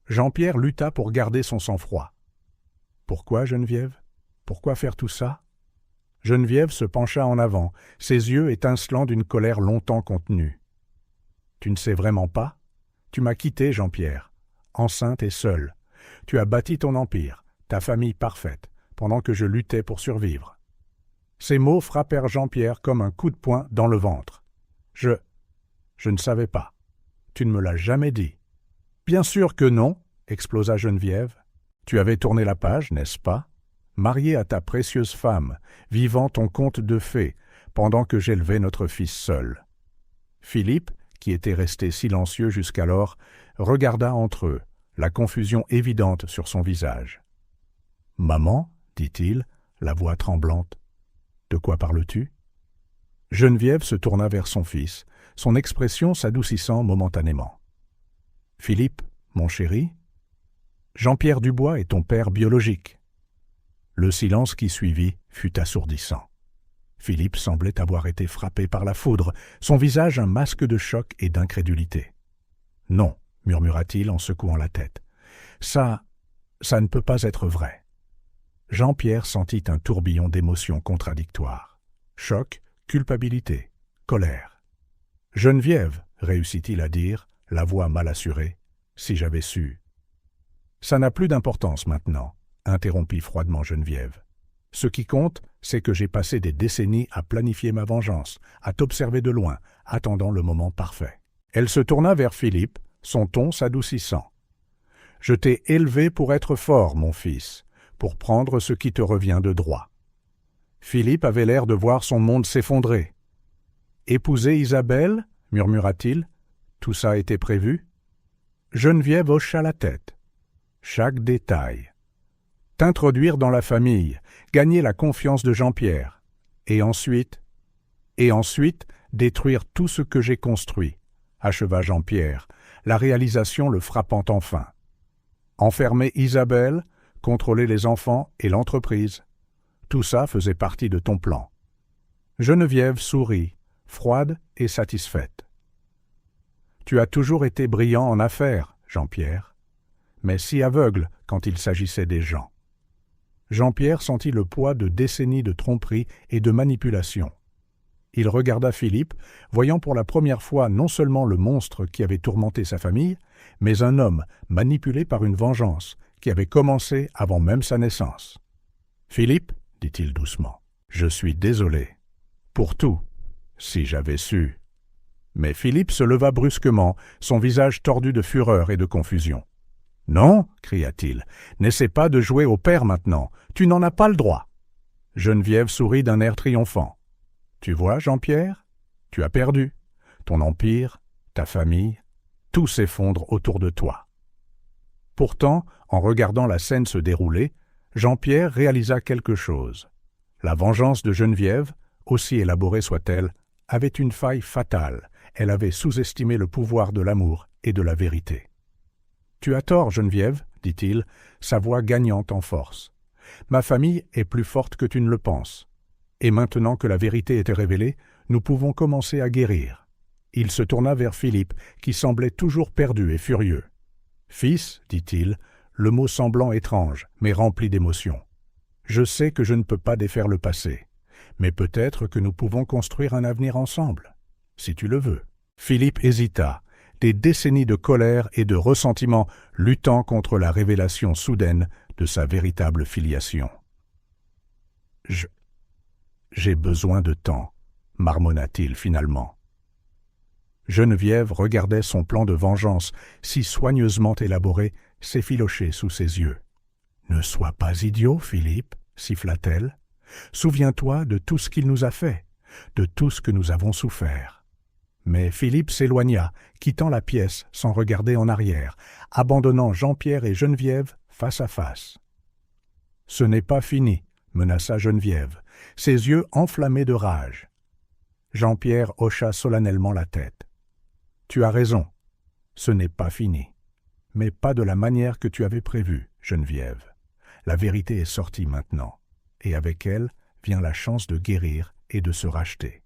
Jean-Pierre lutta pour garder son sang-froid. « Pourquoi, Geneviève? Pourquoi faire tout ça ?» Geneviève se pencha en avant, ses yeux étincelant d'une colère longtemps contenue. « Tu ne sais vraiment pas? Tu m'as quitté, Jean-Pierre, enceinte et seule. Tu as bâti ton empire, ta famille parfaite, pendant que je luttais pour survivre. » Ces mots frappèrent Jean-Pierre comme un coup de poing dans le ventre. « Je ne savais pas. Tu ne me l'as jamais dit. »« Bien sûr que non, » explosa Geneviève. « Tu avais tourné la page, n'est-ce pas? Marié à ta précieuse femme, vivant ton conte de fées, pendant que j'élevais notre fils seul. » Philippe, qui était resté silencieux jusqu'alors, regarda entre eux, la confusion évidente sur son visage. « Maman, dit-il, la voix tremblante, de quoi parles-tu » Geneviève se tourna vers son fils, son expression s'adoucissant momentanément. « Philippe, mon chéri, Jean-Pierre Dubois est ton père biologique. » Le silence qui suivit fut assourdissant. Philippe semblait avoir été frappé par la foudre, son visage un masque de choc et d'incrédulité. « Non, » murmura-t-il en secouant la tête. « Ça ne peut pas être vrai. » Jean-Pierre sentit un tourbillon d'émotions contradictoires. Choc, culpabilité, colère. « Geneviève, réussit-il à dire, la voix mal assurée, si j'avais su. »« Ça n'a plus d'importance maintenant, » interrompit froidement Geneviève. « Ce qui compte, c'est que j'ai passé des décennies à planifier ma vengeance, à t'observer de loin, attendant le moment parfait. » Elle se tourna vers Philippe, son ton s'adoucissant. « Je t'ai élevé pour être fort, mon fils, pour prendre ce qui te revient de droit. » Philippe avait l'air de voir son monde s'effondrer. « Épouser Isabelle » murmura-t-il. « Tout ça était prévu ?» Geneviève hocha la tête. « Chaque détail. T'introduire dans la famille, gagner la confiance de Jean-Pierre, et ensuite, détruire tout ce que j'ai construit, acheva Jean-Pierre, la réalisation le frappant enfin. Enfermer Isabelle, contrôler les enfants et l'entreprise, tout ça faisait partie de ton plan. Geneviève sourit, froide et satisfaite. Tu as toujours été brillant en affaires, Jean-Pierre, mais si aveugle quand il s'agissait des gens. Jean-Pierre sentit le poids de décennies de tromperie et de manipulation. Il regarda Philippe, voyant pour la première fois non seulement le monstre qui avait tourmenté sa famille, mais un homme manipulé par une vengeance qui avait commencé avant même sa naissance. « Philippe, dit-il doucement, je suis désolé. Pour tout, si j'avais su. » Mais Philippe se leva brusquement, son visage tordu de fureur et de confusion. « Non, cria-t-il, n'essaie pas de jouer au père maintenant, tu n'en as pas le droit. » Geneviève sourit d'un air triomphant. « Tu vois, Jean-Pierre, tu as perdu. Ton empire, ta famille, tout s'effondre autour de toi. » Pourtant, en regardant la scène se dérouler, Jean-Pierre réalisa quelque chose. La vengeance de Geneviève, aussi élaborée soit-elle, avait une faille fatale. Elle avait sous-estimé le pouvoir de l'amour et de la vérité. « Tu as tort, Geneviève, dit-il, sa voix gagnante en force. Ma famille est plus forte que tu ne le penses. Et maintenant que la vérité était révélée, nous pouvons commencer à guérir. » Il se tourna vers Philippe, qui semblait toujours perdu et furieux. « Fils, dit-il, le mot semblant étrange, mais rempli d'émotion. Je sais que je ne peux pas défaire le passé, mais peut-être que nous pouvons construire un avenir ensemble, si tu le veux. » Philippe hésita, des décennies de colère et de ressentiment luttant contre la révélation soudaine de sa véritable filiation. « J'ai besoin de temps, » marmonna-t-il finalement. Geneviève regardait son plan de vengeance si soigneusement élaboré s'effilocher sous ses yeux. « Ne sois pas idiot, Philippe, siffla-t-elle. Souviens-toi de tout ce qu'il nous a fait, de tout ce que nous avons souffert. » Mais Philippe s'éloigna, quittant la pièce sans regarder en arrière, abandonnant Jean-Pierre et Geneviève face à face. « Ce n'est pas fini, » menaça Geneviève, ses yeux enflammés de rage. Jean-Pierre hocha solennellement la tête. « Tu as raison, ce n'est pas fini. Mais pas de la manière que tu avais prévue, Geneviève. La vérité est sortie maintenant, et avec elle vient la chance de guérir et de se racheter. »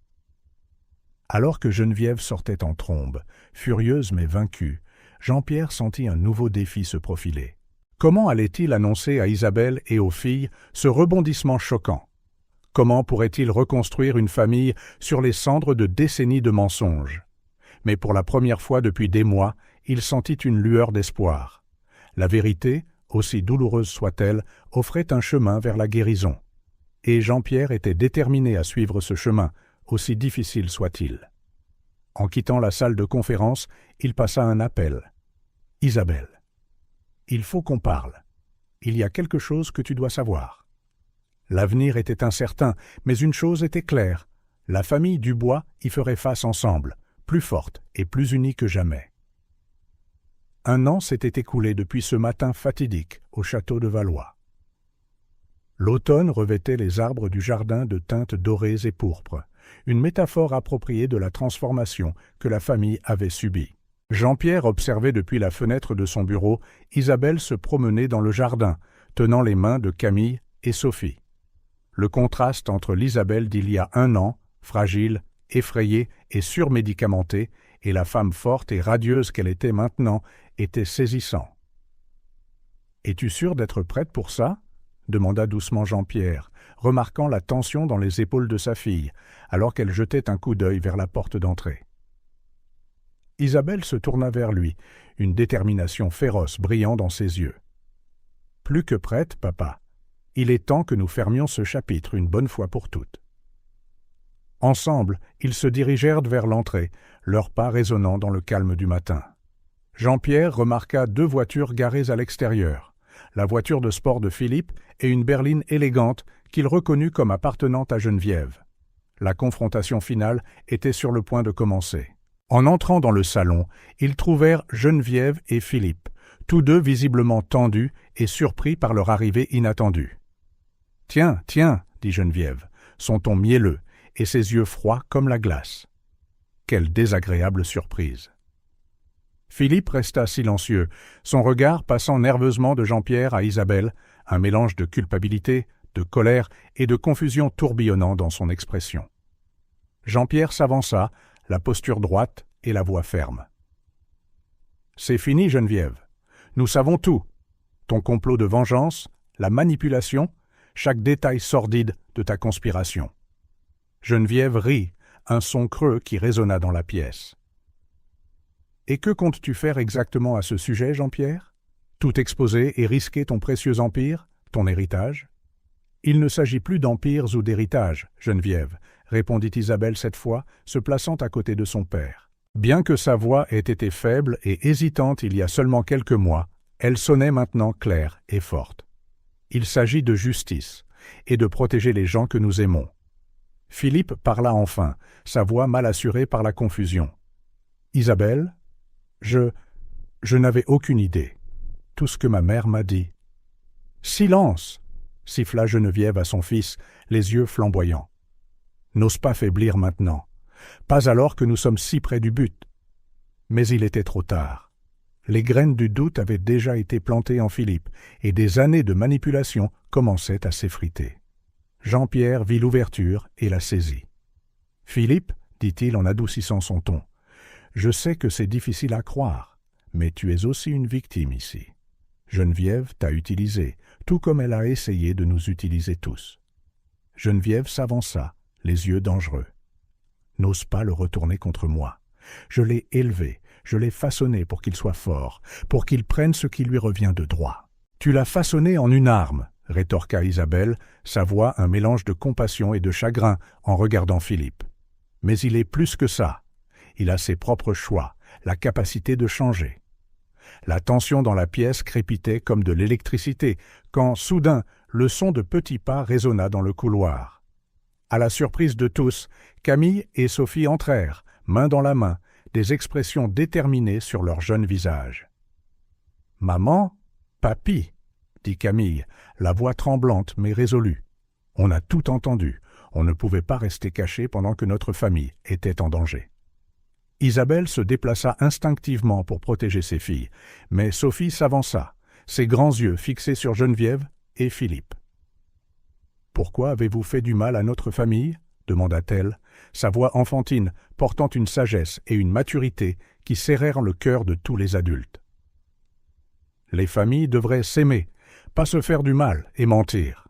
Alors que Geneviève sortait en trombe, furieuse mais vaincue, Jean-Pierre sentit un nouveau défi se profiler. Comment allait-il annoncer à Isabelle et aux filles ce rebondissement choquant? Comment pourrait-il reconstruire une famille sur les cendres de décennies de mensonges? Mais pour la première fois depuis des mois, il sentit une lueur d'espoir. La vérité, aussi douloureuse soit-elle, offrait un chemin vers la guérison. Et Jean-Pierre était déterminé à suivre ce chemin, aussi difficile soit-il. En quittant la salle de conférence, il passa un appel. « Isabelle, il faut qu'on parle. Il y a quelque chose que tu dois savoir. » L'avenir était incertain, mais une chose était claire. La famille Dubois y ferait face ensemble, plus forte et plus unie que jamais. 1 an s'était écoulé depuis ce matin fatidique au château de Valois. L'automne revêtait les arbres du jardin de teintes dorées et pourpres, une métaphore appropriée de la transformation que la famille avait subie. Jean-Pierre observait depuis la fenêtre de son bureau Isabelle se promener dans le jardin, tenant les mains de Camille et Sophie. Le contraste entre l'Isabelle d'il y a 1 an, fragile, effrayée et surmédicamentée, et la femme forte et radieuse qu'elle était maintenant, était saisissant. « Es-tu sûre d'être prête pour ça ?» demanda doucement Jean-Pierre, remarquant la tension dans les épaules de sa fille, alors qu'elle jetait un coup d'œil vers la porte d'entrée. Isabelle se tourna vers lui, une détermination féroce brillant dans ses yeux. « Plus que prête, papa. Il est temps que nous fermions ce chapitre une bonne fois pour toutes. » Ensemble, ils se dirigèrent vers l'entrée, leurs pas résonnant dans le calme du matin. Jean-Pierre remarqua 2 voitures garées à l'extérieur, la voiture de sport de Philippe et une berline élégante qu'il reconnut comme appartenant à Geneviève. La confrontation finale était sur le point de commencer. En entrant dans le salon, ils trouvèrent Geneviève et Philippe, tous deux visiblement tendus et surpris par leur arrivée inattendue. « Tiens, tiens, dit Geneviève, son ton mielleux, et ses yeux froids comme la glace. Quelle désagréable surprise. Philippe resta silencieux, son regard passant nerveusement de Jean-Pierre à Isabelle, un mélange de culpabilité, de colère et de confusion tourbillonnant dans son expression. Jean-Pierre s'avança, la posture droite et la voix ferme. « C'est fini, Geneviève. Nous savons tout. Ton complot de vengeance, la manipulation, chaque détail sordide de ta conspiration. » Geneviève rit, un son creux qui résonna dans la pièce. « Et que comptes-tu faire exactement à ce sujet, Jean-Pierre? Tout exposer et risquer ton précieux empire, ton héritage? » « Il ne s'agit plus d'empires ou d'héritage, Geneviève, » répondit Isabelle cette fois, se plaçant à côté de son père. Bien que sa voix ait été faible et hésitante il y a seulement quelques mois, elle sonnait maintenant claire et forte. Il s'agit de justice et de protéger les gens que nous aimons. Philippe parla enfin, sa voix mal assurée par la confusion. « Isabelle, je n'avais aucune idée. Tout ce que ma mère m'a dit. »« Silence !» siffla Geneviève à son fils, les yeux flamboyants. « N'ose pas faiblir maintenant, pas alors que nous sommes si près du but. » Mais il était trop tard. Les graines du doute avaient déjà été plantées en Philippe, et des années de manipulation commençaient à s'effriter. Jean-Pierre vit l'ouverture et la saisit. « Philippe, dit-il en adoucissant son ton, je sais que c'est difficile à croire, mais tu es aussi une victime ici. Geneviève t'a utilisé, tout comme elle a essayé de nous utiliser tous. » Geneviève s'avança, les yeux dangereux. « N'ose pas le retourner contre moi. Je l'ai élevé, je l'ai façonné pour qu'il soit fort, pour qu'il prenne ce qui lui revient de droit. »« Tu l'as façonné en une arme, » rétorqua Isabelle, sa voix un mélange de compassion et de chagrin en regardant Philippe. « Mais il est plus que ça. Il a ses propres choix, la capacité de changer. La tension dans la pièce crépitait comme de l'électricité, quand, soudain, le son de petits pas résonna dans le couloir. À la surprise de tous, Camille et Sophie entrèrent, main dans la main, des expressions déterminées sur leurs jeunes visages. « Maman, papy !» dit Camille, la voix tremblante mais résolue. On a tout entendu. On ne pouvait pas rester caché pendant que notre famille était en danger. Isabelle se déplaça instinctivement pour protéger ses filles, mais Sophie s'avança, ses grands yeux fixés sur Geneviève et Philippe. « Pourquoi avez-vous fait du mal à notre famille ?» demanda-t-elle, sa voix enfantine portant une sagesse et une maturité qui serrèrent le cœur de tous les adultes. Les familles devraient s'aimer, pas se faire du mal et mentir.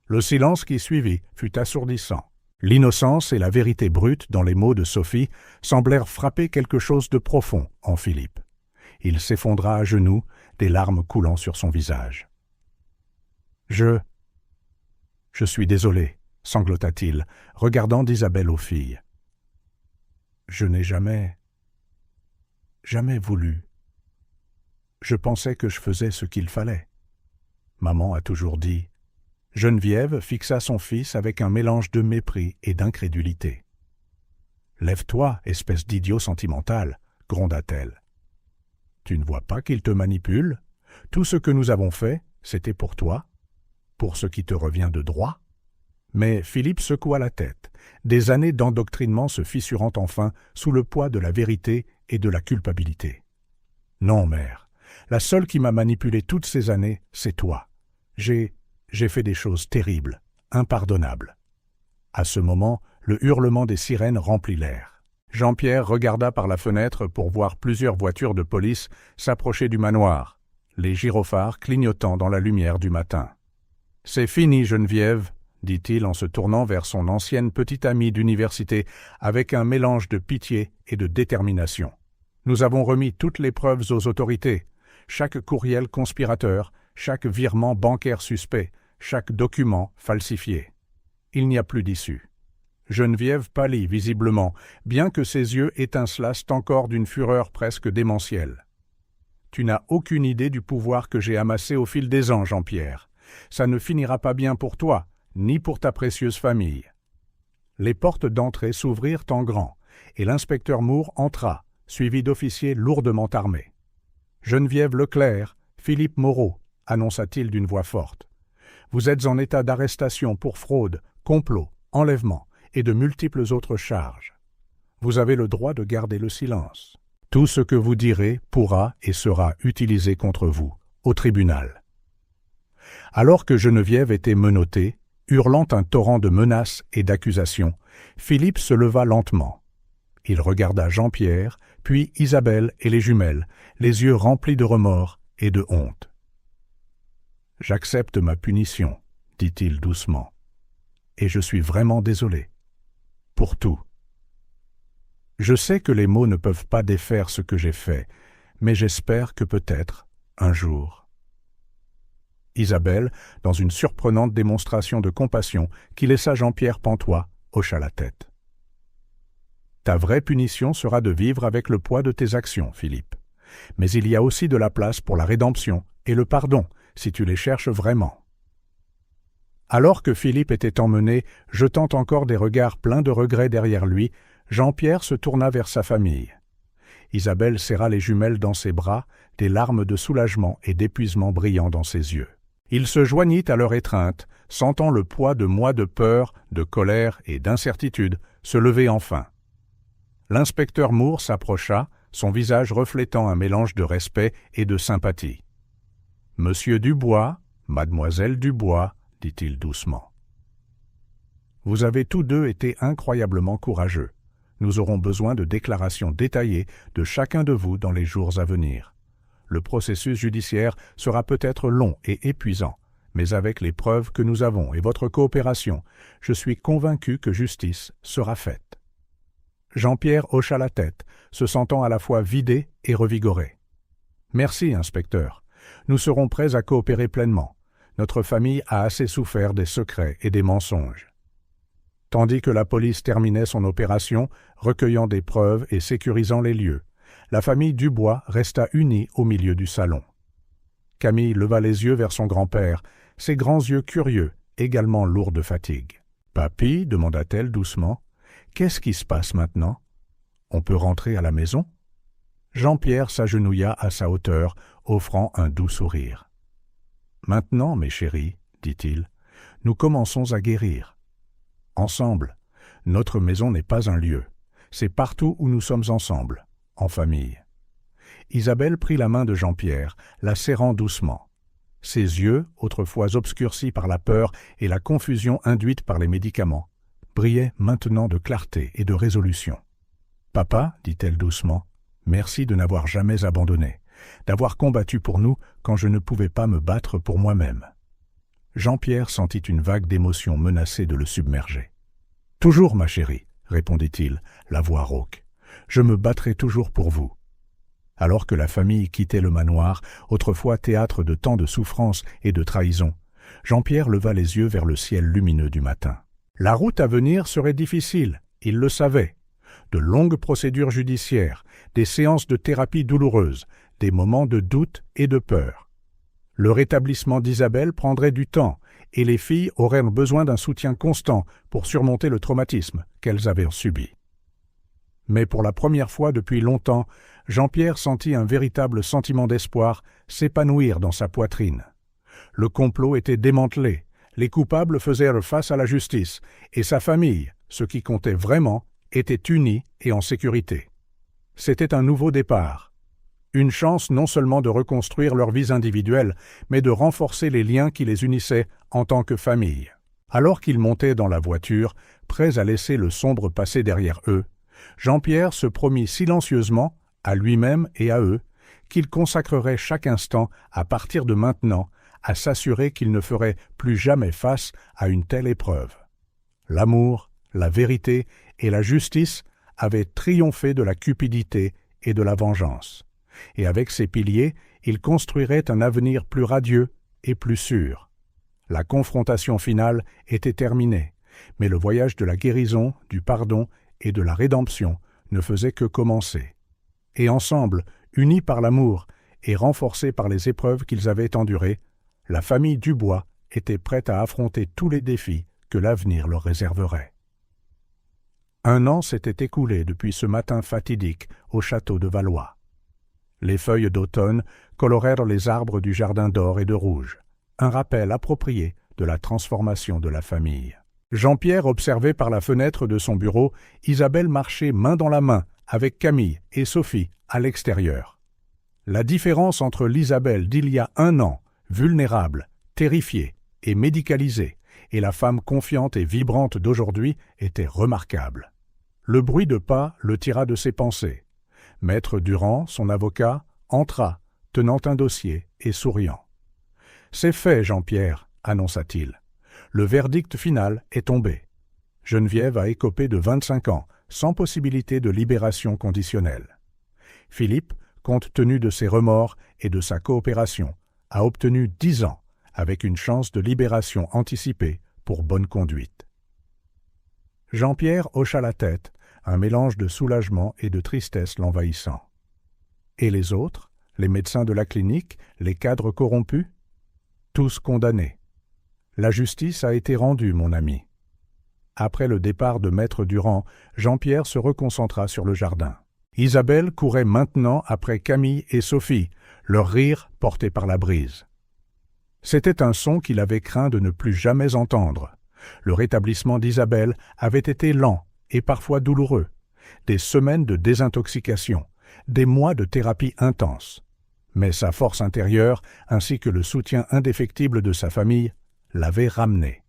Le silence qui suivit fut assourdissant. L'innocence et la vérité brute dans les mots de Sophie semblèrent frapper quelque chose de profond en Philippe. Il s'effondra à genoux, des larmes coulant sur son visage. « Je suis désolé, » sanglota-t-il, regardant d'Isabelle aux filles. « Je n'ai jamais voulu. Je pensais que je faisais ce qu'il fallait. Maman a toujours dit. » Geneviève fixa son fils avec un mélange de mépris et d'incrédulité. « Lève-toi, espèce d'idiot sentimental, » gronda-t-elle. « Tu ne vois pas qu'il te manipule? Tout ce que nous avons fait, c'était pour toi, pour ce qui te revient de droit. » Mais Philippe secoua la tête, des années d'endoctrinement se fissurant enfin sous le poids de la vérité et de la culpabilité. « Non, mère, la seule qui m'a manipulé toutes ces années, c'est toi. J'ai fait des choses terribles, impardonnables. » À ce moment, le hurlement des sirènes remplit l'air. Jean-Pierre regarda par la fenêtre pour voir plusieurs voitures de police s'approcher du manoir, les gyrophares clignotant dans la lumière du matin. « C'est fini, Geneviève, » dit-il en se tournant vers son ancienne petite amie d'université avec un mélange de pitié et de détermination. « Nous avons remis toutes les preuves aux autorités, chaque courriel conspirateur, chaque virement bancaire suspect, chaque document falsifié. Il n'y a plus d'issue. » Geneviève pâlit visiblement, bien que ses yeux étincelassent encore d'une fureur presque démentielle. « Tu n'as aucune idée du pouvoir que j'ai amassé au fil des ans, Jean-Pierre. Ça ne finira pas bien pour toi, ni pour ta précieuse famille. » Les portes d'entrée s'ouvrirent en grand, et l'inspecteur Moore entra, suivi d'officiers lourdement armés. « Geneviève Leclerc, Philippe Moreau, » annonça-t-il d'une voix forte. « Vous êtes en état d'arrestation pour fraude, complot, enlèvement et de multiples autres charges. Vous avez le droit de garder le silence. Tout ce que vous direz pourra et sera utilisé contre vous, au tribunal. » Alors que Geneviève était menottée, hurlant un torrent de menaces et d'accusations, Philippe se leva lentement. Il regarda Jean-Pierre, puis Isabelle et les jumelles, les yeux remplis de remords et de honte. « J'accepte ma punition, » dit-il doucement, « et je suis vraiment désolé. Pour tout. Je sais que les mots ne peuvent pas défaire ce que j'ai fait, mais j'espère que peut-être, un jour. » Isabelle, dans une surprenante démonstration de compassion qui laissa Jean-Pierre pantois, hocha la tête. « Ta vraie punition sera de vivre avec le poids de tes actions, Philippe. Mais il y a aussi de la place pour la rédemption et le pardon, si tu les cherches vraiment. » Alors que Philippe était emmené, jetant encore des regards pleins de regret derrière lui, Jean-Pierre se tourna vers sa famille. Isabelle serra les jumelles dans ses bras, des larmes de soulagement et d'épuisement brillant dans ses yeux. Il se joignit à leur étreinte, sentant le poids de mois de peur, de colère et d'incertitude se lever enfin. L'inspecteur Moore s'approcha, son visage reflétant un mélange de respect et de sympathie. « Monsieur Dubois, mademoiselle Dubois, » dit-il doucement. « Vous avez tous deux été incroyablement courageux. Nous aurons besoin de déclarations détaillées de chacun de vous dans les jours à venir. Le processus judiciaire sera peut-être long et épuisant, mais avec les preuves que nous avons et votre coopération, je suis convaincu que justice sera faite. » Jean-Pierre hocha la tête, se sentant à la fois vidé et revigoré. « Merci, inspecteur. Nous serons prêts à coopérer pleinement. Notre famille a assez souffert des secrets et des mensonges. » Tandis que la police terminait son opération, recueillant des preuves et sécurisant les lieux, la famille Dubois resta unie au milieu du salon. Camille leva les yeux vers son grand-père, ses grands yeux curieux, également lourds de fatigue. « Papy, demanda-t-elle doucement, qu'est-ce qui se passe maintenant? On peut rentrer à la maison ?» Jean-Pierre s'agenouilla à sa hauteur, offrant un doux sourire. « Maintenant, mes chéris, dit-il, nous commençons à guérir. Ensemble, notre maison n'est pas un lieu, c'est partout où nous sommes ensemble, en famille. » Isabelle prit la main de Jean-Pierre, la serrant doucement. Ses yeux, autrefois obscurcis par la peur et la confusion induite par les médicaments, brillaient maintenant de clarté et de résolution. « Papa, dit-elle doucement, merci de n'avoir jamais abandonné, d'avoir combattu pour nous quand je ne pouvais pas me battre pour moi-même. » Jean-Pierre sentit une vague d'émotion menacer de le submerger. « Toujours, ma chérie, répondit-il, la voix rauque. Je me battrai toujours pour vous. » Alors que la famille quittait le manoir, autrefois théâtre de tant de souffrances et de trahisons, Jean-Pierre leva les yeux vers le ciel lumineux du matin. La route à venir serait difficile, il le savait. De longues procédures judiciaires, des séances de thérapie douloureuses, des moments de doute et de peur. Le rétablissement d'Isabelle prendrait du temps, et les filles auraient besoin d'un soutien constant pour surmonter le traumatisme qu'elles avaient subi. Mais pour la première fois depuis longtemps, Jean-Pierre sentit un véritable sentiment d'espoir s'épanouir dans sa poitrine. Le complot était démantelé, les coupables faisaient face à la justice, et sa famille, ce qui comptait vraiment, était unie et en sécurité. C'était un nouveau départ. Une chance non seulement de reconstruire leurs vies individuelles, mais de renforcer les liens qui les unissaient en tant que famille. Alors qu'ils montaient dans la voiture, prêts à laisser le sombre passé derrière eux, Jean-Pierre se promit silencieusement, à lui-même et à eux, qu'il consacrerait chaque instant, à partir de maintenant, à s'assurer qu'il ne ferait plus jamais face à une telle épreuve. L'amour, la vérité et la justice avaient triomphé de la cupidité et de la vengeance. Et avec ces piliers, il construirait un avenir plus radieux et plus sûr. La confrontation finale était terminée, mais le voyage de la guérison, du pardon et de la rédemption ne faisait que commencer. Et ensemble, unis par l'amour et renforcés par les épreuves qu'ils avaient endurées, la famille Dubois était prête à affronter tous les défis que l'avenir leur réserverait. 1 an s'était écoulé depuis ce matin fatidique au château de Valois. Les feuilles d'automne colorèrent les arbres du jardin d'or et de rouge, un rappel approprié de la transformation de la famille. Jean-Pierre observait par la fenêtre de son bureau Isabelle marcher main dans la main avec Camille et Sophie à l'extérieur. La différence entre l'Isabelle d'il y a 1 an, vulnérable, terrifiée et médicalisée, et la femme confiante et vibrante d'aujourd'hui était remarquable. Le bruit de pas le tira de ses pensées. Maître Durand, son avocat, entra, tenant un dossier et souriant. « C'est fait, Jean-Pierre, annonça-t-il. Le verdict final est tombé. Geneviève a écopé de 25 ans, sans possibilité de libération conditionnelle. Philippe, compte tenu de ses remords et de sa coopération, a obtenu 10 ans, avec une chance de libération anticipée pour bonne conduite. » Jean-Pierre hocha la tête, un mélange de soulagement et de tristesse l'envahissant. Et les autres, les médecins de la clinique, les cadres corrompus? Tous condamnés. La justice a été rendue, mon ami. Après le départ de Maître Durand, Jean-Pierre se reconcentra sur le jardin. Isabelle courait maintenant après Camille et Sophie, leur rire porté par la brise. C'était un son qu'il avait craint de ne plus jamais entendre. Le rétablissement d'Isabelle avait été lent et parfois douloureux. Des semaines de désintoxication, des mois de thérapie intense. Mais sa force intérieure, ainsi que le soutien indéfectible de sa famille, l'avaient ramenée.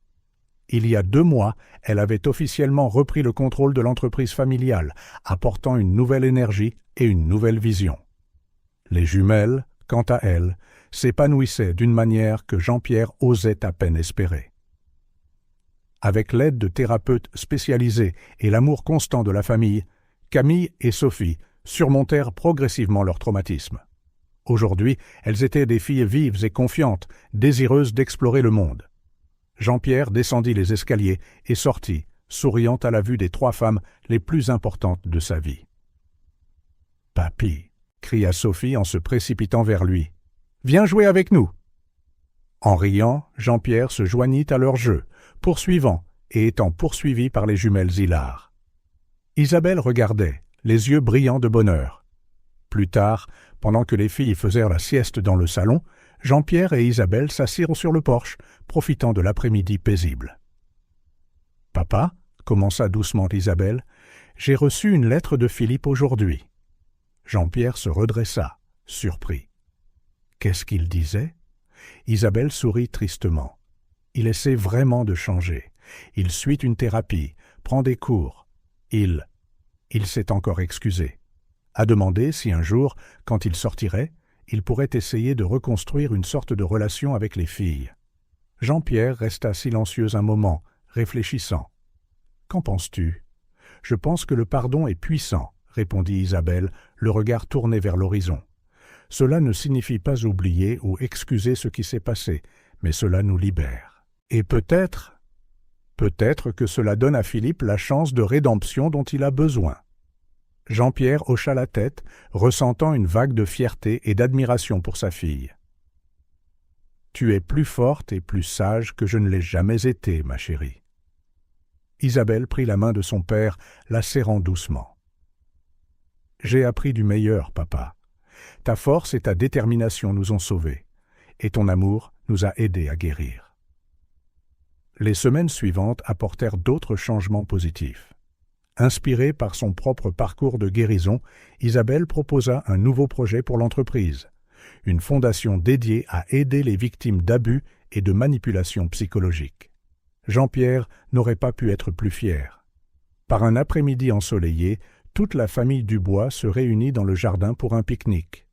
Il y a 2 mois, elle avait officiellement repris le contrôle de l'entreprise familiale, apportant une nouvelle énergie et une nouvelle vision. Les jumelles, quant à elles, s'épanouissaient d'une manière que Jean-Pierre osait à peine espérer. Avec l'aide de thérapeutes spécialisés et l'amour constant de la famille, Camille et Sophie surmontèrent progressivement leur traumatisme. Aujourd'hui, elles étaient des filles vives et confiantes, désireuses d'explorer le monde. Jean-Pierre descendit les escaliers et sortit, souriant à la vue des 3 femmes les plus importantes de sa vie. « Papy, cria Sophie en se précipitant vers lui. « Viens jouer avec nous !» En riant, Jean-Pierre se joignit à leur jeu, poursuivant et étant poursuivi par les jumelles hilars. Isabelle regardait, les yeux brillants de bonheur. Plus tard, pendant que les filles faisèrent la sieste dans le salon, Jean-Pierre et Isabelle s'assirent sur le porche, profitant de l'après-midi paisible. « Papa, » commença doucement Isabelle, « j'ai reçu une lettre de Philippe aujourd'hui. » Jean-Pierre se redressa, surpris. Qu'est-ce qu'il disait? Isabelle sourit tristement. Il essaie vraiment de changer. Il suit une thérapie, prend des cours. Il s'est encore excusé. A demandé si un jour, quand il sortirait, il pourrait essayer de reconstruire une sorte de relation avec les filles. Jean-Pierre resta silencieux un moment, réfléchissant. « Qu'en penses-tu »« Je pense que le pardon est puissant, » répondit Isabelle, le regard tourné vers l'horizon. « Cela ne signifie pas oublier ou excuser ce qui s'est passé, mais cela nous libère. Et peut-être que cela donne à Philippe la chance de rédemption dont il a besoin. » Jean-Pierre hocha la tête, ressentant une vague de fierté et d'admiration pour sa fille. « Tu es plus forte et plus sage que je ne l'ai jamais été, ma chérie. » Isabelle prit la main de son père, la serrant doucement. « J'ai appris du meilleur, papa. Ta force et ta détermination nous ont sauvés, et ton amour nous a aidés à guérir. » Les semaines suivantes apportèrent d'autres changements positifs. Inspirée par son propre parcours de guérison, Isabelle proposa un nouveau projet pour l'entreprise, une fondation dédiée à aider les victimes d'abus et de manipulations psychologiques. Jean-Pierre n'aurait pas pu être plus fier. Par un après-midi ensoleillé, toute la famille Dubois se réunit dans le jardin pour un pique-nique.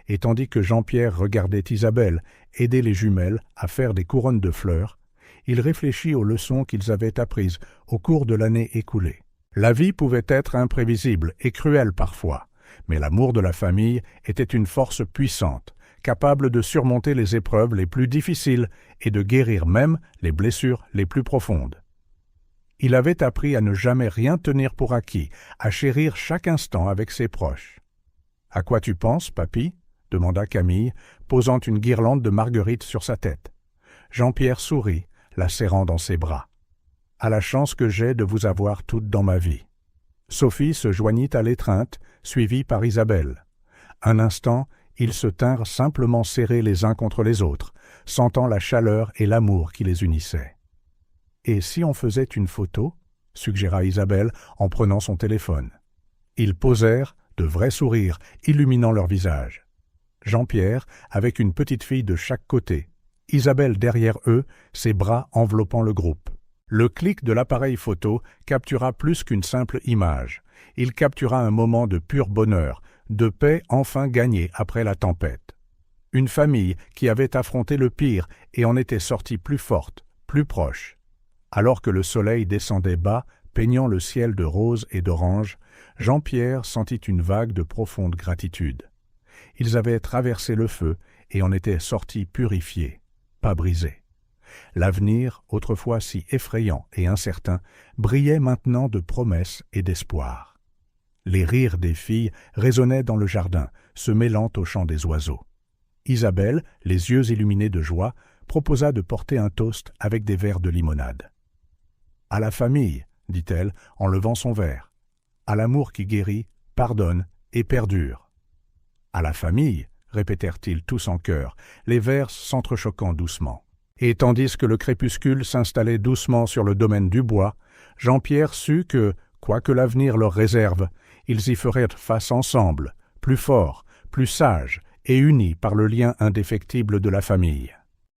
Et tandis que Jean-Pierre regardait Isabelle aider les jumelles à faire des couronnes de fleurs, il réfléchit aux leçons qu'ils avaient apprises au cours de l'année écoulée. La vie pouvait être imprévisible et cruelle parfois, mais l'amour de la famille était une force puissante, capable de surmonter les épreuves les plus difficiles et de guérir même les blessures les plus profondes. Il avait appris à ne jamais rien tenir pour acquis, à chérir chaque instant avec ses proches. « À quoi tu penses, papy » demanda Camille, posant une guirlande de marguerites sur sa tête. Jean-Pierre sourit, la serrant dans ses bras. « À la chance que j'ai de vous avoir toutes dans ma vie. » Sophie se joignit à l'étreinte, suivie par Isabelle. Un instant, ils se tinrent simplement serrés les uns contre les autres, sentant la chaleur et l'amour qui les unissaient. « Et si on faisait une photo ?» suggéra Isabelle en prenant son téléphone. Ils posèrent, de vrais sourires, illuminant leurs visages. Jean-Pierre, avec une petite fille de chaque côté. Isabelle derrière eux, ses bras enveloppant le groupe. Le clic de l'appareil photo captura plus qu'une simple image. Il captura un moment de pur bonheur, de paix enfin gagnée après la tempête. Une famille qui avait affronté le pire et en était sortie plus forte, plus proche. Alors que le soleil descendait bas, peignant le ciel de rose et d'orange, Jean-Pierre sentit une vague de profonde gratitude. Ils avaient traversé le feu et en étaient sortis purifiés, pas brisés. L'avenir, autrefois si effrayant et incertain, brillait maintenant de promesses et d'espoir. Les rires des filles résonnaient dans le jardin, se mêlant au chant des oiseaux. Isabelle, les yeux illuminés de joie, proposa de porter un toast avec des verres de limonade. « À la famille » dit-elle en levant son verre. « À l'amour qui guérit, pardonne et perdure. »« À la famille » répétèrent-ils tous en chœur, les verres s'entrechoquant doucement. Et tandis que le crépuscule s'installait doucement sur le domaine Dubois, Jean-Pierre sut que, quoi que l'avenir leur réserve, ils y feraient face ensemble, plus forts, plus sages et unis par le lien indéfectible de la famille.